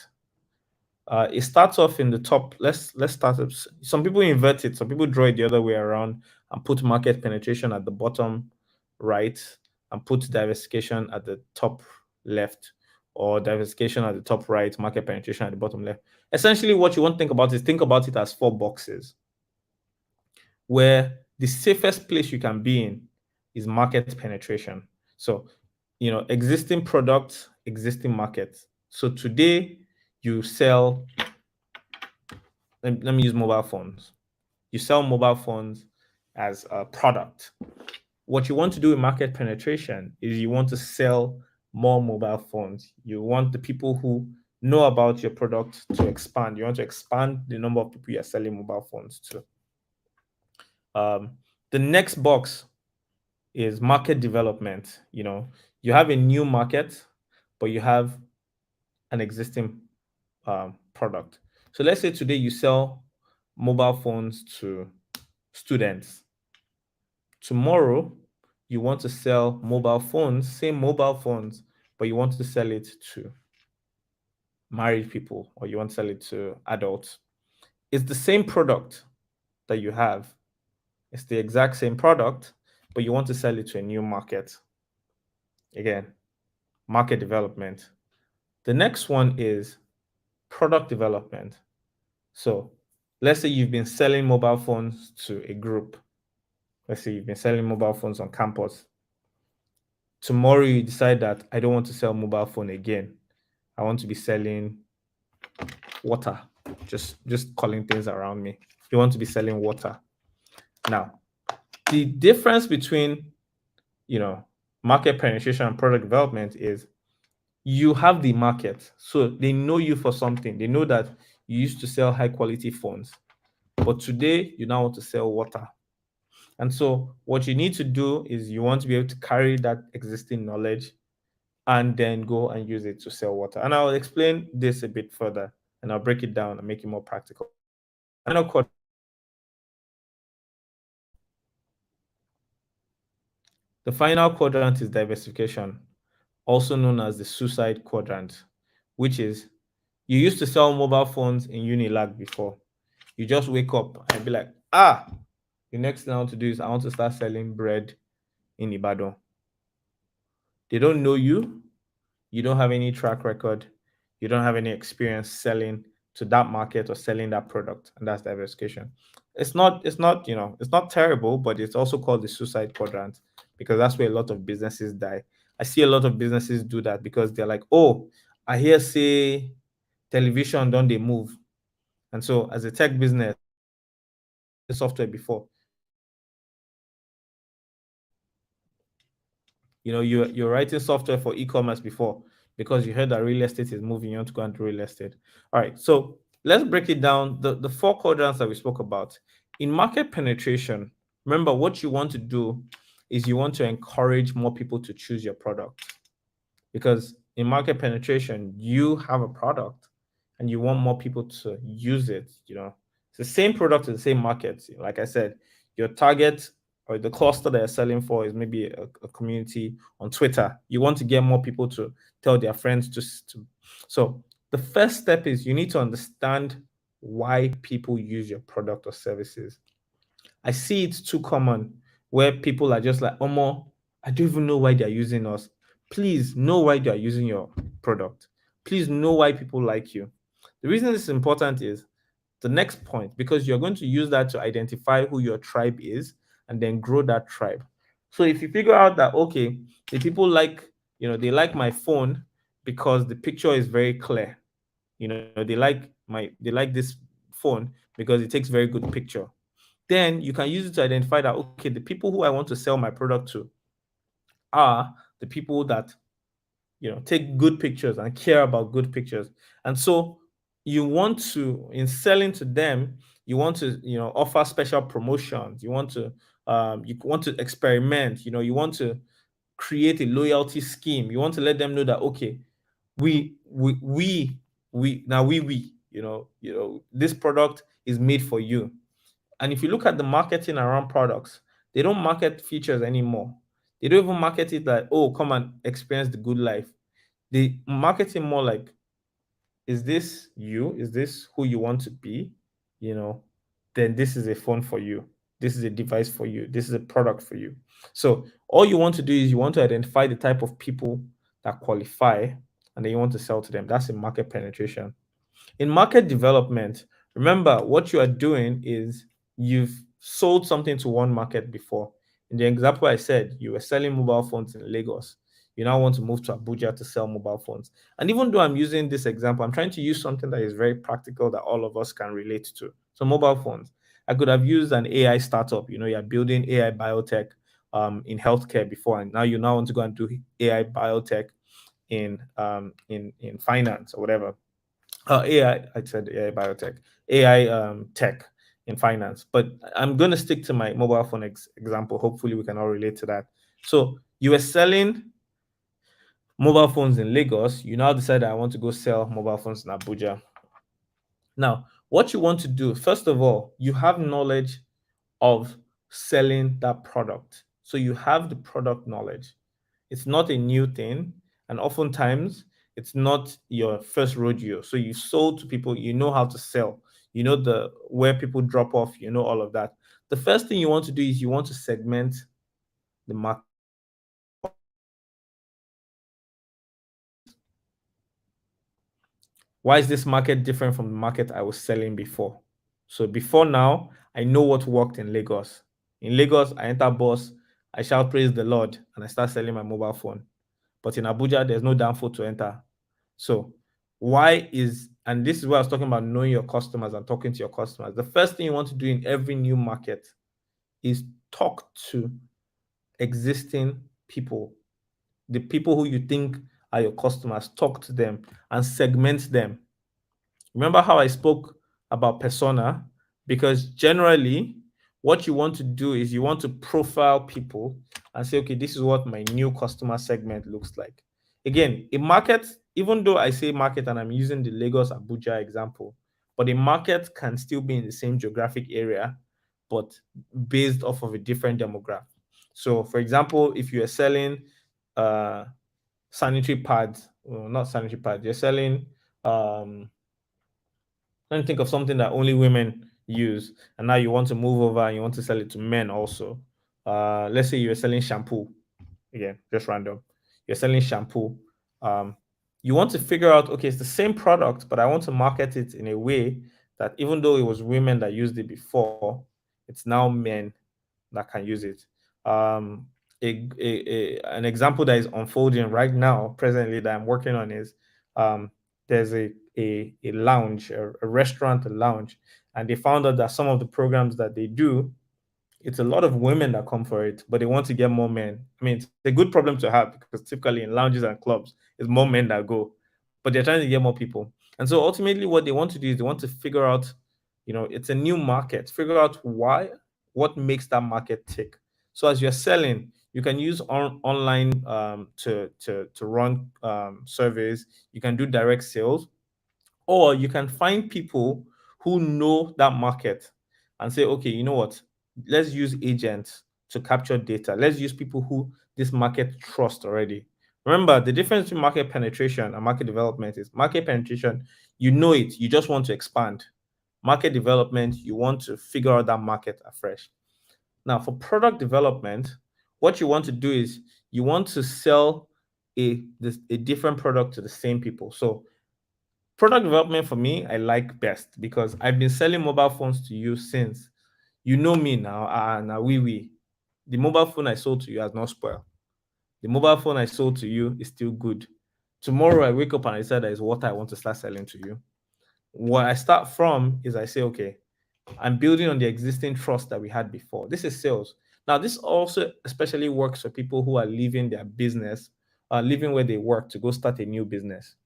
B: It starts off in the top. Let's start. Some people invert it. Some people draw it the other way around and put market penetration at the bottom right and put diversification at the top left, or diversification at the top right, market penetration at the bottom left. Essentially, what you want to think about is think about it as 4 boxes, where the safest place you can be in is market penetration. So, existing products, existing markets. So today you sell, let me use mobile phones. You sell mobile phones as a product. What you want to do with market penetration is you want to sell more mobile phones. You want the people who know about your product to expand. You want to expand the number of people you're selling mobile phones to. The next box is market development. You have a new market, but you have an existing product. So let's say today you sell mobile phones to students. Tomorrow, you want to sell mobile phones, same mobile phones, but you want to sell it to married people, or you want to sell it to adults. It's the same product that you have. It's the exact same product, but you want to sell it to a new market. Again, market development. The next one is product development. So let's say you've been selling mobile phones to a group. Let's say you've been selling mobile phones on campus. Tomorrow you decide that I don't want to sell mobile phone again. I want to be selling water. Just calling things around me. You want to be selling water. Now, the difference between market penetration and product development is you have the market. So they know you for something. They know that you used to sell high quality phones, but today you now want to sell water. And so what you need to do is you want to be able to carry that existing knowledge and then go and use it to sell water. And I'll explain this a bit further, and I'll break it down and make it more practical. The final quadrant is diversification, also known as the suicide quadrant, which is you used to sell mobile phones in Unilag before. You just wake up and be like, the next thing I want to do is I want to start selling bread in Ibadan. They don't know you. You don't have any track record. You don't have any experience selling to that market or selling that product, and that's diversification. It's not terrible, but it's also called the suicide quadrant because that's where a lot of businesses die. I see a lot of businesses do that because they're like, oh, I hear say television don't they move. And so as a tech business, software before, you're writing software for e-commerce before because you heard that real estate is moving. You want to go into real estate. All right, so let's break it down. The 4 quadrants that we spoke about in market penetration. Remember, what you want to do is you want to encourage more people to choose your product, because in market penetration, you have a product and you want more people to use it. It's the same product in the same market. Like I said, your target or the cluster that you're selling for is maybe a community on Twitter. You want to get more people to tell their friends to. So the first step is you need to understand why people use your product or services. I see it too common where people are just like, Omo, I don't even know why they're using us. Please know why they are using your product. Please know why people like you. The reason this is important is the next point, because you're going to use that to identify who your tribe is and then grow that tribe. So if you figure out that, okay, the people like, they like my phone because the picture is very clear. They like this phone because it takes very good picture. Then you can use it to identify that, okay, the people who I want to sell my product to are the people that take good pictures and care about good pictures. And so you want to, in selling to them, you want to offer special promotions. You want to experiment. You want to create a loyalty scheme. You want to let them know that, okay, this product is made for you. And if you look at the marketing around products, they don't market features anymore. They don't even market it like, oh, come and experience the good life. They market it more like, is this you? Is this who you want to be? Then this is a phone for you. This is a device for you. This is a product for you. So all you want to do is you want to identify the type of people that qualify, and then you want to sell to them. That's a market penetration. In market development, remember what you are doing is you've sold something to one market before. In the example I said, you were selling mobile phones in Lagos. You now want to move to Abuja to sell mobile phones. And even though I'm using this example, I'm trying to use something that is very practical that all of us can relate to. So mobile phones. I could have used an AI startup. You're building AI biotech in healthcare before, and now you want to go and do AI biotech in finance or whatever. I said AI biotech, AI tech in finance. But I'm going to stick to my mobile phone example. Hopefully, we can all relate to that. So you were selling mobile phones in Lagos. You now decide, I want to go sell mobile phones in Abuja. Now, what you want to do, first of all, you have knowledge of selling that product. So you have the product knowledge. It's not a new thing. And oftentimes, it's not your first rodeo. So you sold to people, you know how to sell, where people drop off, all of that. The first thing you want to do is you want to segment the market. Why is this market different from the market I was selling before? So before now, I know what worked in Lagos. In Lagos, I enter bus, I shout praise the Lord, and I start selling my mobile phone. But in Abuja, there's no downfall to enter. So and this is why I was talking about knowing your customers and talking to your customers. The first thing you want to do in every new market is talk to existing people, the people who you think are your customers. Talk to them and segment them. Remember how I spoke about persona? Because generally, what you want to do is you want to profile people and say, okay, this is what my new customer segment looks like. Again, a market, even though I say market and I'm using the Lagos Abuja example, but a market can still be in the same geographic area, but based off of a different demographic. So, for example, if you are selling sanitary pads, well, not sanitary pads, you're selling let me think of something that only women use, and now you want to move over and you want to sell it to men also. Let's say you're selling shampoo. Again, just random. You're selling shampoo. You want to figure out, okay, it's the same product, but I want to market it in a way that even though it was women that used it before, it's now men that can use it. An example that is unfolding right now, presently, that I'm working on is there's a lounge, a restaurant, a lounge, and they found out that some of the programs that they do, it's a lot of women that come for it, but they want to get more men. I mean, it's a good problem to have because typically in lounges and clubs, it's more men that go, but they're trying to get more people. And so ultimately, what they want to do is they want to figure out, it's a new market, figure out what makes that market tick. So as you're selling, you can use online to run surveys. You can do direct sales, or you can find people who know that market and say, okay, you know what? Let's use agents to capture data. Let's use people who this market trust already. Remember, the difference between market penetration and market development is market penetration, you know it, you just want to expand. Market development, you want to figure out that market afresh. Now, for product development, what you want to do is you want to sell a different product to the same people. So product development for me, I like best because I've been selling mobile phones to you since you know me now. Now we. The mobile phone I sold to you has not spoiled. The mobile phone I sold to you is still good. Tomorrow I wake up and I decide that is what I want to start selling to you. What I start from is I say, okay, I'm building on the existing trust that we had before. This is sales. Now, this also especially works for people who are leaving their business, leaving where they work to go start a new business,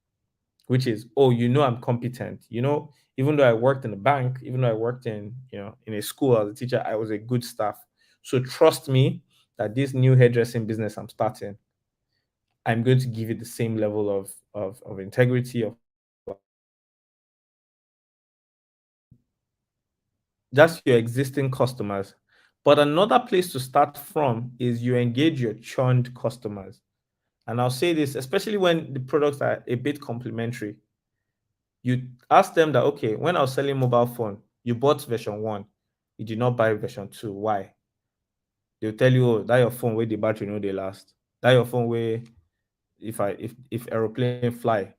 B: which is, oh, I'm competent. Even though I worked in a bank, even though I worked in a school as a teacher, I was a good staff. So trust me that this new hairdressing business I'm starting, I'm going to give it the same level of integrity, of that's your existing customers. But another place to start from is you engage your churned customers. And I'll say this, especially when the products are a bit complementary. You ask them that, okay, when I was selling mobile phone, you bought version 1, you did not buy version 2. Why? They'll tell you, oh, that your phone where the battery no they last. That your phone where if aeroplane fly,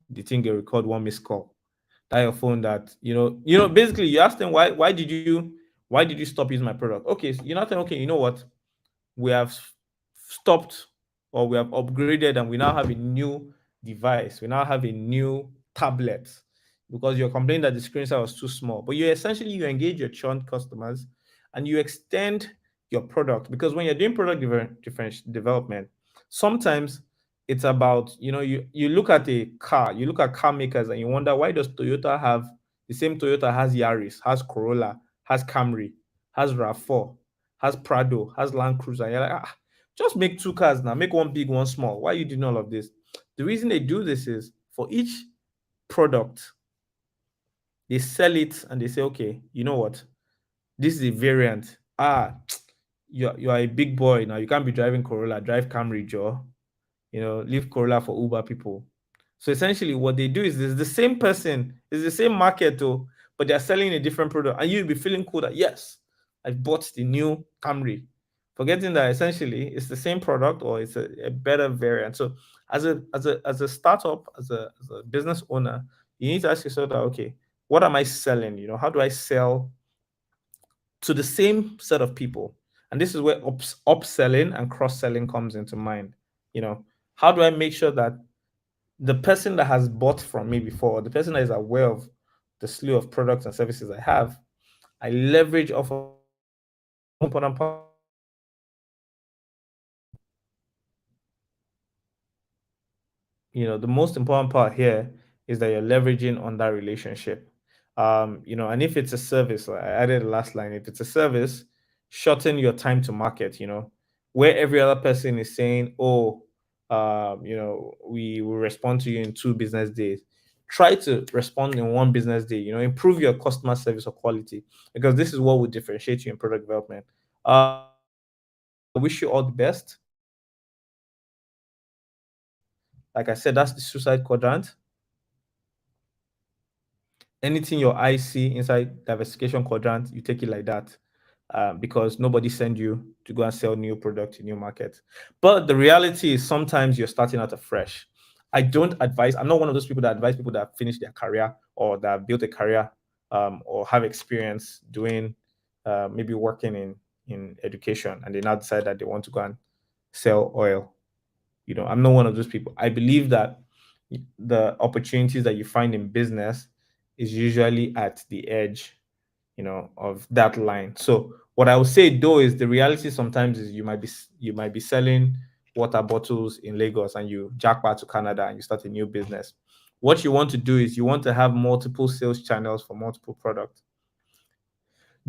B: the thing will record one missed call. That your phone that basically you ask them why did you stop using my product? Okay, so you're not saying, okay, you know what? We have stopped, or we have upgraded, and we now have a new device. We now have a new tablet, because you're complaining that the screen size was too small. But you engage your churned customers and you extend your product, because when you're doing product development, sometimes it's about, you look at a car, you look at car makers and you wonder, why does Toyota have the same Toyota has Yaris, has Corolla, has Camry, has RAV4, has Prado, has Land Cruiser. And you're like, just make 2 cars now, make one big, one small. Why are you doing all of this? The reason they do this is for each product, they sell it and they say, okay, you know what? This is a variant. You are a big boy now. You can't be driving Corolla, drive Camry, Joe. Leave Corolla for Uber people. So essentially, what they do is the same person, it's the same market, though, but they're selling a different product, and you'll be feeling cool that yes, I bought the new Camry, forgetting that essentially it's the same product or it's a better variant. So as a startup, as a business owner, you need to ask yourself that, okay, what am I selling? How do I sell to the same set of people? And this is where upselling and cross-selling comes into mind. How do I make sure that the person that has bought from me before, the person that is aware of the slew of products and services I have, I leverage off of important part. The most important part here is that you're leveraging on that relationship. And if it's a service, like I added the last line, if it's a service, shorten your time to market, where every other person is saying, oh, we will respond to you in 2 business days. Try to respond in 1 business day, improve your customer service or quality, because this is what will differentiate you in product development. I wish you all the best. Like I said, that's the suicide quadrant. Anything your eyes see inside diversification quadrant, you take it like that, because nobody send you to go and sell new product in new market. But the reality is sometimes you're starting out afresh. I'm not one of those people that advise people that finish their career or that built a career, or have experience doing, maybe working in education, and they now decide that they want to go and sell oil. I'm not one of those people. I believe that the opportunities that you find in business is usually at the edge, of that line. So what I would say though is the reality sometimes is you might be selling water bottles in Lagos and you jackpot to Canada and you start a new business. What you want to do is you want to have multiple sales channels for multiple products.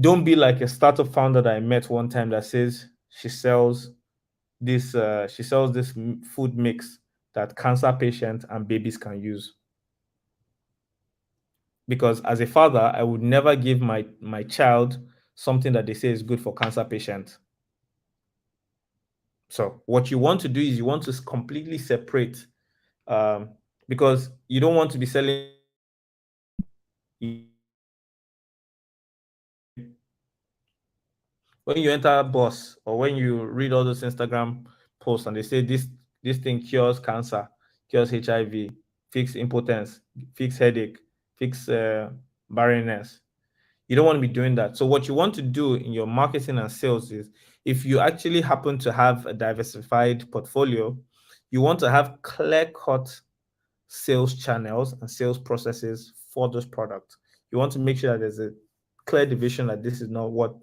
B: Don't be like a startup founder that I met one time that says she sells this food mix that cancer patients and babies can use. Because as a father, I would never give my child something that they say is good for cancer patients. So what you want to do is you want to completely separate, because you don't want to be selling when you enter a bus or when you read all those Instagram posts and they say this thing cures cancer, cures HIV, fix impotence, fix headache, fix barrenness. You don't want to be doing that. So what you want to do in your marketing and sales is, if you actually happen to have a diversified portfolio, you want to have clear-cut sales channels and sales processes for those products. You want to make sure that there's a clear division that this is not what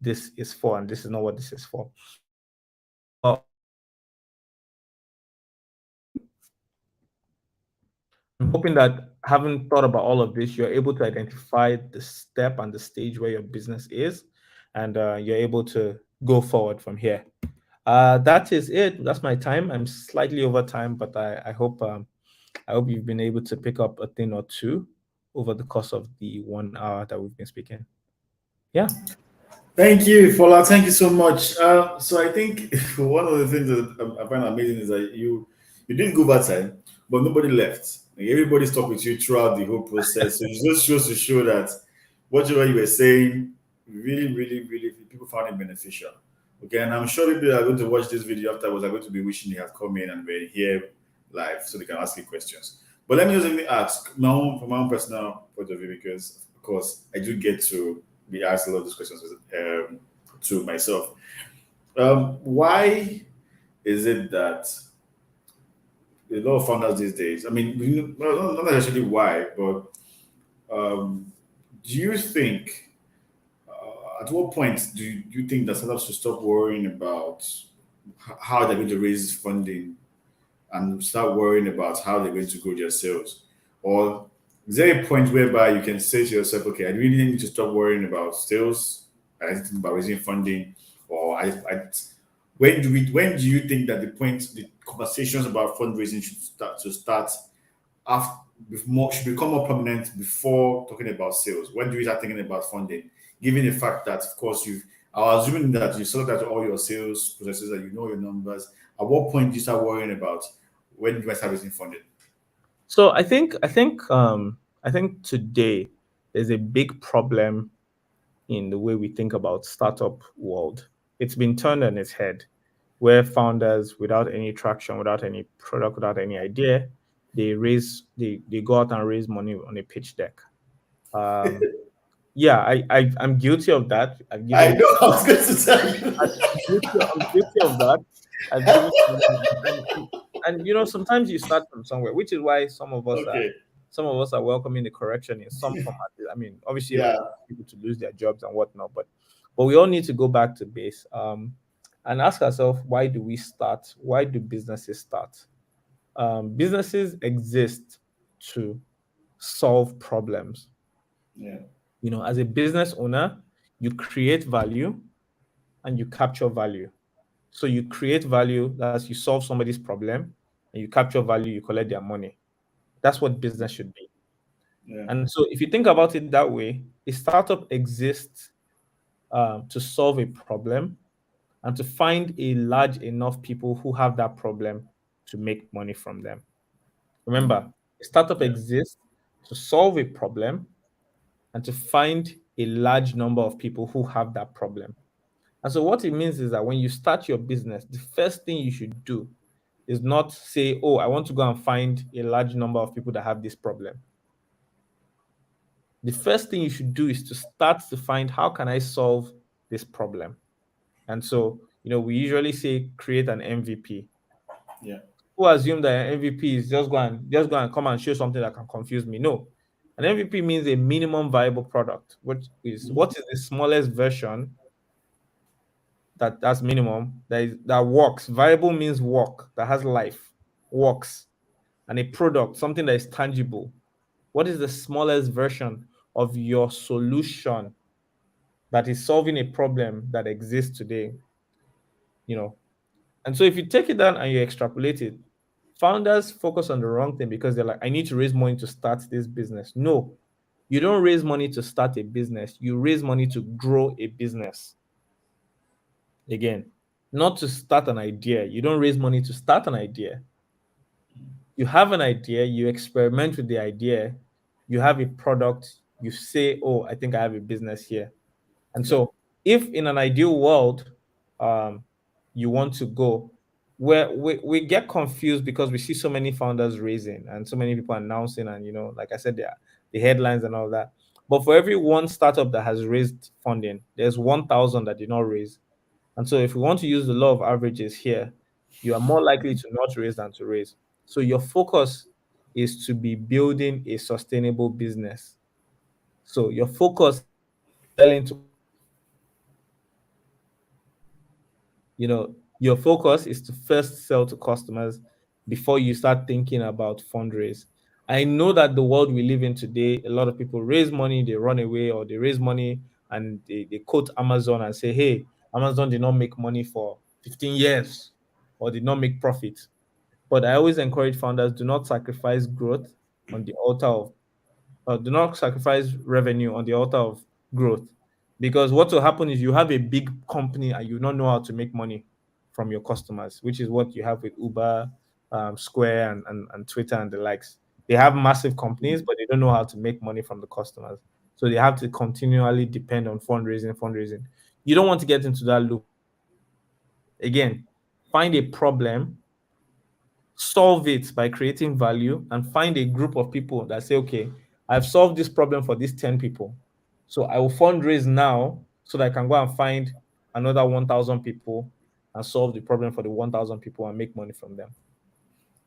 B: this is for and this is not what this is for. I'm hoping that, having thought about all of this, you're able to identify the step and the stage where your business is, and you're able to go forward from here. That is it. That's my time. I'm slightly over time, but I hope you've been able to pick up a thing or two over the course of the 1 hour that we've been speaking. Yeah.
A: Thank you, Fola. Thank you so much. So I think one of the things that I find amazing is that you did go back time, but nobody left. Like, everybody stuck with you throughout the whole process. So it just shows to show that whatever you were saying, really, really, really, people found it beneficial. Okay, and I'm sure people that are going to watch this video afterwards are going to be wishing they had come in and were here live so they can ask you questions. But let me just simply ask from my own personal point of view, because of course I do get to be asked a lot of these questions to myself. Why is it that a lot of founders these days, I mean, not necessarily why, but do you think, at what point do you think that startups should stop worrying about how they're going to raise funding and start worrying about how they're going to grow their sales? Or is there a point whereby you can say to yourself, okay, I really need to stop worrying about sales, I need to think about raising funding, or when do you think that the conversations about fundraising should start after, should become more prominent before talking about sales? When do you start thinking about funding? Given the fact that, of course, I was assuming that you sorted out all your sales processes and you know your numbers. At what point do you start worrying about when you start raising funding?
B: So I think today there's a big problem in the way we think about startup world. It's been turned on its head, where founders, without any traction, without any product, without any idea, they go out and raise money on a pitch deck. Yeah, I'm guilty of that. I've
A: I
B: given
A: know, I was going to tell you.
B: I'm guilty of that. I've given and sometimes you start from somewhere, which is why some of us
A: Okay.
B: are welcoming the correction in some format. I mean, obviously,
A: Yeah.
B: people to lose their jobs and whatnot, but we all need to go back to base and ask ourselves, why do we start? Why do businesses start? Businesses exist to solve problems.
A: Yeah.
B: As a business owner, you create value and you capture value. So you create value, that's you solve somebody's problem, and you capture value, you collect their money. That's what business should be.
A: Yeah.
B: And so if you think about it that way, a startup exists to solve a problem and to find a large enough people who have that problem to make money from them. Remember, a startup
A: Yeah.
B: exists to solve a problem and to find a large number of people who have that problem. And so what it means is that when you start your business, the first thing you should do is not say, oh, I want to go and find a large number of people that have this problem. The first thing you should do is to start to find, how can I solve this problem? And so, we usually say create an MVP.
A: Yeah.
B: Who assume that an MVP is just go and come and show something that can confuse me? No. An MVP means a minimum viable product, which is what is the smallest version that's minimum, that works. Viable means work, that has life, works. And a product, something that is tangible. What is the smallest version of your solution that is solving a problem that exists today? And so if you take it down and you extrapolate it, founders focus on the wrong thing because they're like, I need to raise money to start this business. No, you don't raise money to start a business. You raise money to grow a business. Again, not to start an idea. You don't raise money to start an idea. You have an idea, you experiment with the idea, you have a product, you say, oh, I think I have a business here. And so if in an ideal world, you want to go, where we get confused because we see so many founders raising and so many people announcing, and like I said, the headlines and all that. But for every one startup that has raised funding, there's 1,000 that did not raise. And so if we want to use the law of averages here, you are more likely to not raise than to raise. So your focus is to be building a sustainable business. So your focus selling to your focus is to first sell to customers before you start thinking about fundraise. I know that the world we live in today, a lot of people raise money, they run away, or they raise money and they quote Amazon and say, hey, Amazon did not make money for 15 years or did not make profit. But I always encourage founders, do not sacrifice growth on the altar of do not sacrifice revenue on the altar of growth, because what will happen is you have a big company and you don't know how to make money from your customers, which is what you have with Uber, Square, and Twitter and the likes. They have massive companies, but they don't know how to make money from the customers. So they have to continually depend on fundraising. You don't want to get into that loop. Again, find a problem, solve it by creating value, and find a group of people that say, okay, I've solved this problem for these 10 people. So I will fundraise now so that I can go and find another 1,000 people and solve the problem for the 1,000 people and make money from them.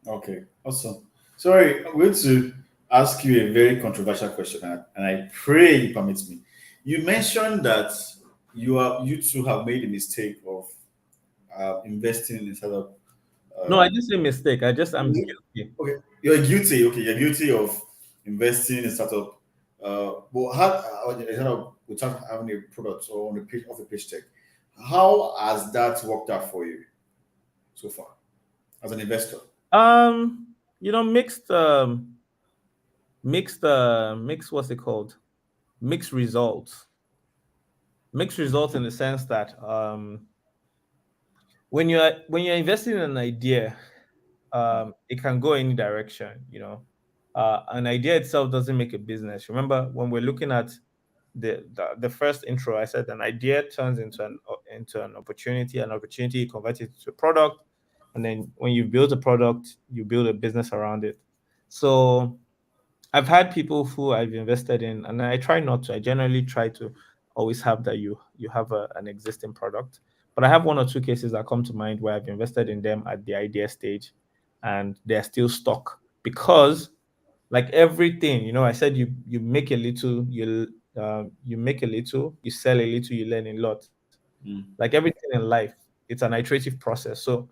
A: Okay, awesome. Sorry, I'm going to ask you a very controversial question, and I pray you permit me. You mentioned that you two have made a mistake of investing in a startup.
B: No, I
A: Um,
B: just say mistake. I'm guilty.
A: okay, you're guilty. Okay, you're guilty of investing in a startup. But how a startup without having a product or on the page of a pitch deck? How has that worked out for you so far as an investor?
B: Mixed mixed what's it called? Mixed results. Mixed results in the sense that when you're investing in an idea, it can go any direction. An idea itself doesn't make a business. Remember when we're looking at the first intro, I said an idea turns into an opportunity. An opportunity, you convert it to a product, and then when you build a product, you build a business around it. So I've had people who I've invested in, and I try not to. I generally try to always have that you have an existing product. But I have one or two cases that come to mind where I've invested in them at the idea stage, and they're still stuck because, like everything, I said you make a little, you make a little, you sell a little, you learn a lot.
A: Mm,
B: Like everything in life, it's an iterative process. So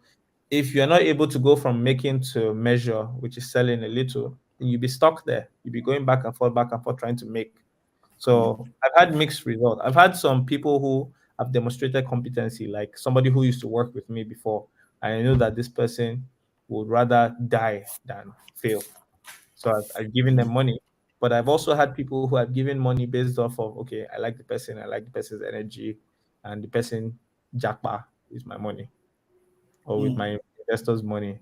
B: if you're not able to go from making to measure, which is selling a little, then you'll be stuck there. You'll be going back and forth trying to make.
A: mm,
B: So I've had mixed results. I've had some people who have demonstrated competency, like somebody who used to work with me before. And I know that this person would rather die than fail. So I've given them money. But I've also had people who have given money based off of, okay, I like the person's energy, and the person jackpot with my money or with
A: mm.
B: my investors' money.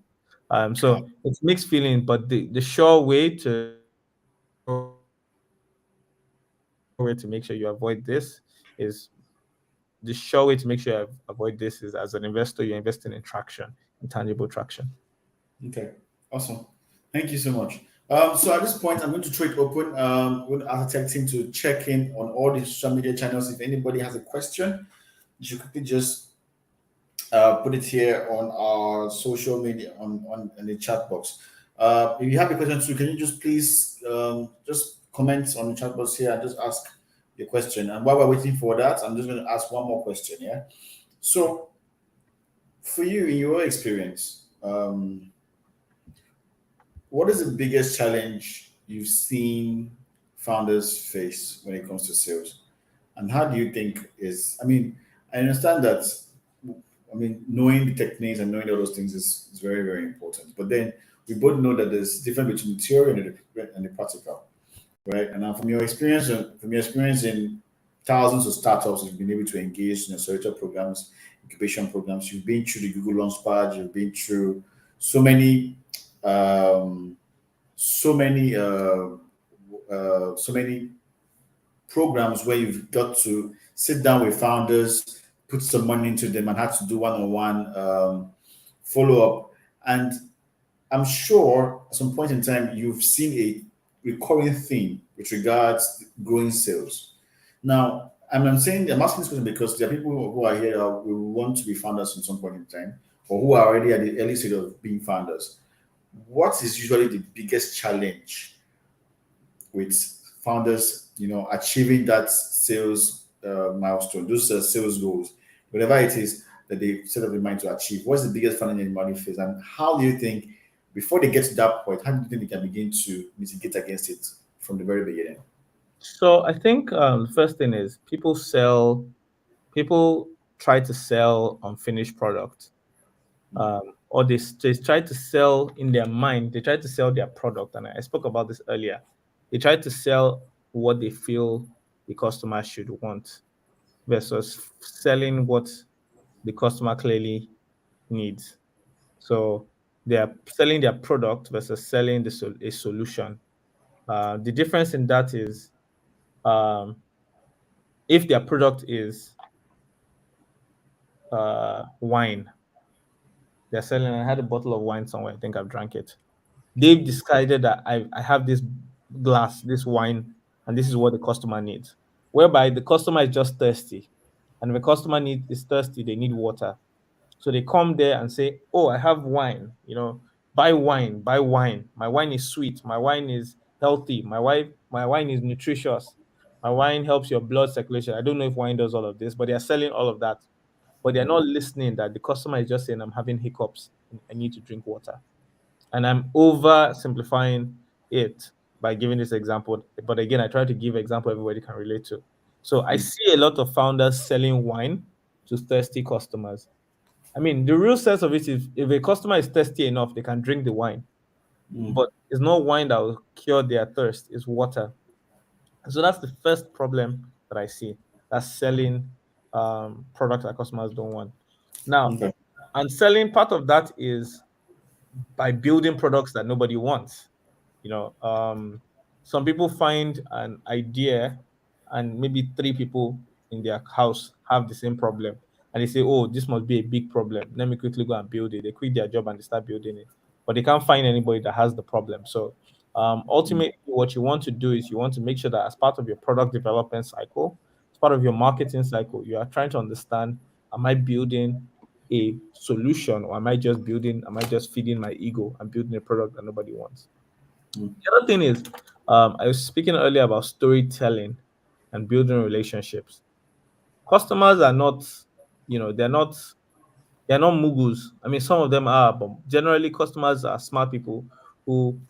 B: So it's mixed feeling, but the sure way to make sure you avoid this is the sure way to make sure you avoid this is, as an investor, you're investing in traction, intangible traction.
A: Okay, awesome. Thank you so much. So at this point, I'm going to throw it open. I'm going to ask the tech team to check in on all the social media channels. If anybody has a question, you should quickly just put it here on our social media on in the chat box. If you have a question too, can you just please just comment on the chat box here and just ask your question? And while we're waiting for that, I'm just going to ask one more question. Yeah. So for you, in your experience, what is the biggest challenge you've seen founders face when it comes to sales? And how do you think is, I mean, I understand that, I mean, knowing the techniques and knowing all those things is very, very important. But then we both know that there's difference between the theory and the practical, right? And now from your experience in thousands of startups, you've been able to engage in accelerator programs, incubation programs. You've been through the Google Launchpad. You've been through so many um, so many so many programs where you've got to sit down with founders, put some money into them, and had to do one-on-one follow up. And I'm sure at some point in time you've seen a recurring theme with regards to growing sales. Now, I'm saying I'm asking this question because there are people who are here who want to be founders at some point in time, or who are already at the early stage of being founders. What is usually the biggest challenge with founders, achieving that sales milestone, those sales goals, whatever it is that they set up in mind to achieve? What's the biggest challenge in money phase, and how do you think before they get to that point, how do you think they can begin to mitigate against it from the very beginning?
B: So I think the first thing is people try to sell unfinished product, or they try to sell in their mind. They try to sell their product, and I spoke about this earlier. They try to sell what they feel the customer should want versus selling what the customer clearly needs. So they are selling their product versus selling a solution. The difference in that is, if their product is wine, they're selling. I had a bottle of wine somewhere. I think I've drank it. They've decided that I have this glass, this wine, and this is what the customer needs. Whereby the customer is just thirsty, and if the customer is thirsty, they need water. So they come there and say, "Oh, I have wine. Buy wine, buy wine. My wine is sweet. My wine is healthy. My wine is nutritious. My wine helps your blood circulation." I don't know if wine does all of this, but they are selling all of that. But they're not listening that the customer is just saying, "I'm having hiccups. I need to drink water." And I'm oversimplifying it by giving this example. But again, I try to give example everybody can relate to. So I see a lot of founders selling wine to thirsty customers. I mean, the real sense of it is if a customer is thirsty enough, they can drink the wine. But it's not wine that will cure their thirst, it's water. So that's the first problem that I see. That's selling products that customers don't want. Now,
A: Okay.
B: and selling part of that is by building products that nobody wants. Some people find an idea, and maybe three people in their house have the same problem, and they say, "Oh, this must be a big problem. Let me quickly go and build it." They quit their job and they start building it, but they can't find anybody that has the problem. So, ultimately, what you want to do is you want to make sure that as part of your product development cycle, as part of your marketing cycle, you are trying to understand: am I building a solution, or am I just feeding my ego and building a product that nobody wants? The other thing is, I was speaking earlier about storytelling and building relationships. Customers are not, they're not mugus. I mean, some of them are, but generally customers are smart people who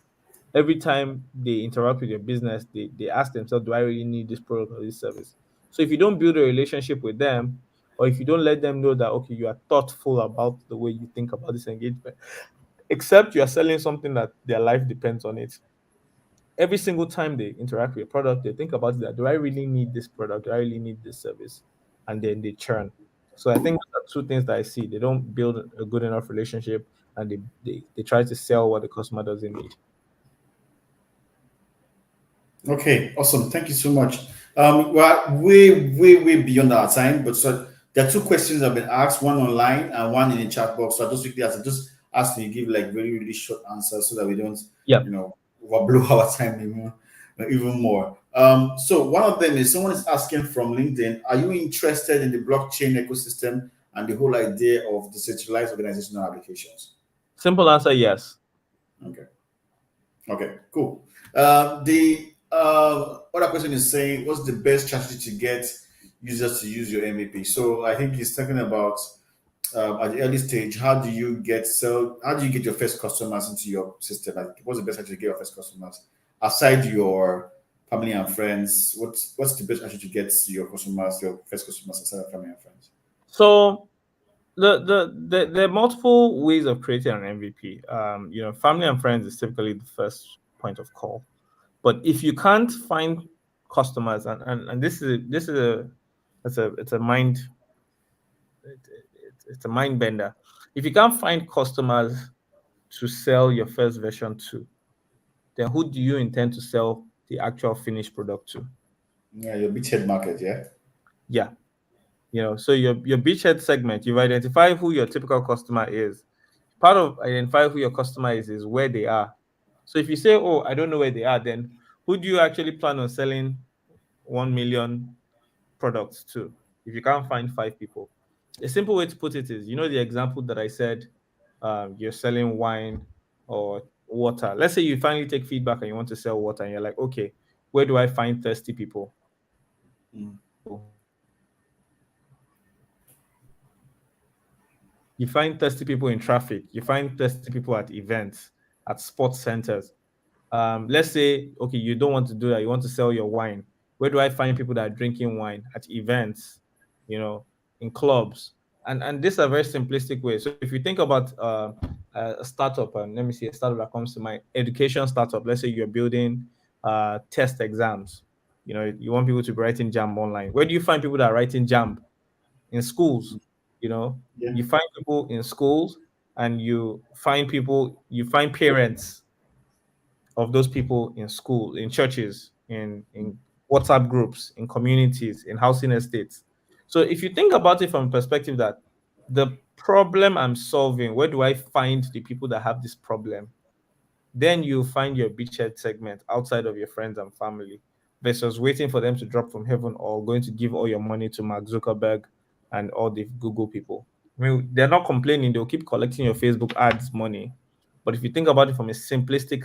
B: every time they interact with your business, they ask themselves, do I really need this product or this service? So if you don't build a relationship with them, or if you don't let them know that, okay, you are thoughtful about the way you think about this engagement, except you are selling something that their life depends on it, every single time they interact with a product, they think about that. Do I really need this product? Do I really need this service? And then they churn. So I think those are two things that I see. They don't build a good enough relationship, and they try to sell what the customer doesn't need.
A: Okay, awesome. Thank you so much. We're way beyond our time, but so there are two questions that have been asked, one online and one in the chat box. So I just quickly just ask you to give like really short answers so that we don't,
B: Yeah.
A: overblow our time even more. So one of them is someone is asking from LinkedIn, are you interested in the blockchain ecosystem and the whole idea of decentralized organizational applications?
B: Simple answer, yes.
A: Okay. Okay, cool. The other question is saying, what's the best strategy to get users to use your MVP? So I think he's talking about at the early stage, how do you get your first customers into your system? Like, what's the best strategy to get your first customers aside your family and friends? What's the best strategy to get your first customers aside of family and friends?
B: So there are multiple ways of creating an MVP. Family and friends is typically the first point of call. But if you can't find customers, and this is it's a mind it's a mind bender. If you can't find customers to sell your first version to, then who do you intend to sell the actual finished product to?
A: Yeah, your beachhead market, yeah.
B: Yeah. So your beachhead segment, you've identified who your typical customer is. Part of identify who your customer is where they are. So if you say, oh, I don't know where they are, then who do you actually plan on selling 1 million products to if you can't find 5 people? A simple way to put it is, the example that I said, you're selling wine or water. Let's say you finally take feedback and you want to sell water, and you're like, okay, where do I find thirsty people? You find thirsty people in traffic. You find thirsty people at events, at sports centers. Let's say, okay, you don't want to do that. You want to sell your wine. Where do I find people that are drinking wine? At events, in clubs. And these are very simplistic ways. So if you think about a startup, and let me see a startup that comes to mind, education startup. Let's say you're building test exams. You want people to be writing JAMB online. Where do you find people that are writing JAMB? In schools. You find people in schools, and you find parents of those people in school, in churches, in WhatsApp groups, in communities, in housing estates. So if you think about it from a perspective that the problem I'm solving, where do I find the people that have this problem? Then you find your beachhead segment outside of your friends and family, versus waiting for them to drop from heaven or going to give all your money to Mark Zuckerberg and all the Google people. I mean, they're not complaining, they'll keep collecting your Facebook ads money. But if you think about it from a simplistic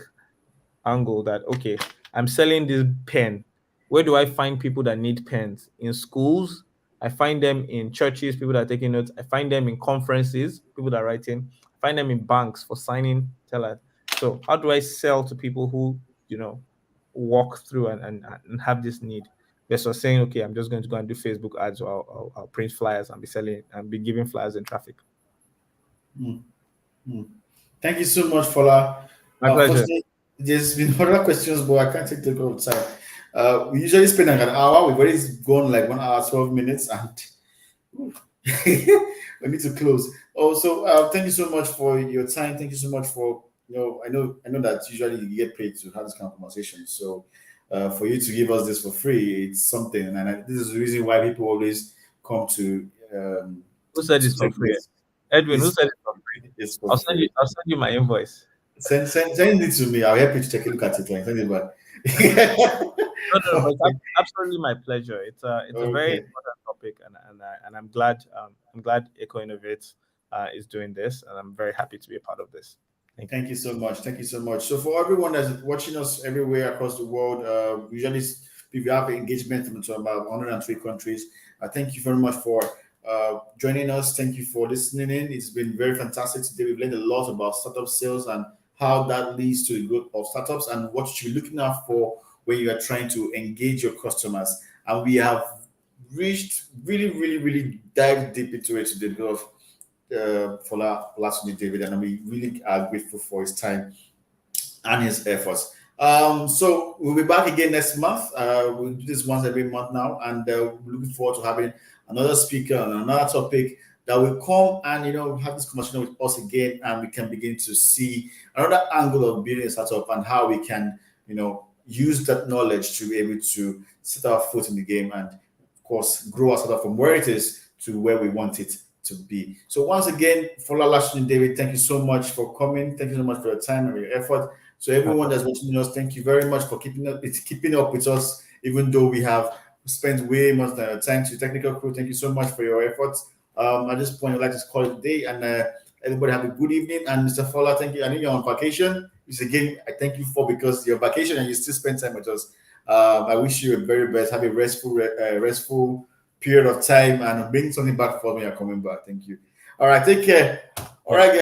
B: angle, that okay, I'm selling this pen, where do I find people that need pens? In schools, I find them in churches, people that are taking notes. I find them in conferences, people that are writing. I find them in banks for signing tellers. So how do I sell to people who walk through and have this need, versus saying, okay, I'm just going to go and do Facebook ads, or I'll print flyers and be selling and be giving flyers in traffic?
A: Thank you so much, Fola.
B: My pleasure.
A: Unfortunately, there's been other questions, but I can't take the whole time. We usually spend like an hour. We've already gone like 1 hour, 12 minutes, and we need to close. Also, thank you so much for your time. Thank you so much for I know that usually you get paid to have this kind of conversation. So for you to give us this for free, it's something, and this is the reason why people always come to.
B: Who said
A: to
B: it's for
A: take
B: free?
A: this.
B: Edwin, who said it's for free?
A: It's for
B: I'll send
A: free.
B: you my invoice.
A: Send it to me. I'll help you to take a look at it and send it back.
B: No, but it's absolutely my pleasure. It's a very important topic, and I'm glad Eco Innovates is doing this, and I'm very happy to be a part of this.
A: Thank you so much. Thank you so much. So for everyone that's watching us everywhere across the world, usually we have engagement from about 103 countries. Thank you very much for joining us. Thank you for listening in. It's been very fantastic today. We've learned a lot about startup sales and how that leads to the growth of startups, and what you should be looking out for when you are trying to engage your customers. And we have reached really dive deep into it today because of Fola David, and we really are grateful for his time and his efforts. So we'll be back again next month. We'll do this once every month now, and we're looking forward to having another speaker on another topic that will come and have this conversation with us again, and we can begin to see another angle of building a startup and how we can use that knowledge to be able to set our foot in the game and of course grow our startup from where it is to where we want it to be. So once again, Fola David, thank you so much for coming. Thank you so much for your time and your effort. So everyone that's watching us, thank you very much for keeping up with us, even though we have spent way much time. To technical crew, thank you so much for your efforts. At this point, I'd like to call it a day, and everybody have a good evening. And Mr. Fola, thank you. I know you're on vacation. Which again, I thank you for, because you're vacation and you still spend time with us. I wish you the very best. Have a restful period of time, and bring something back for me. I'm coming back. Thank you. All right, take care. All right, guys.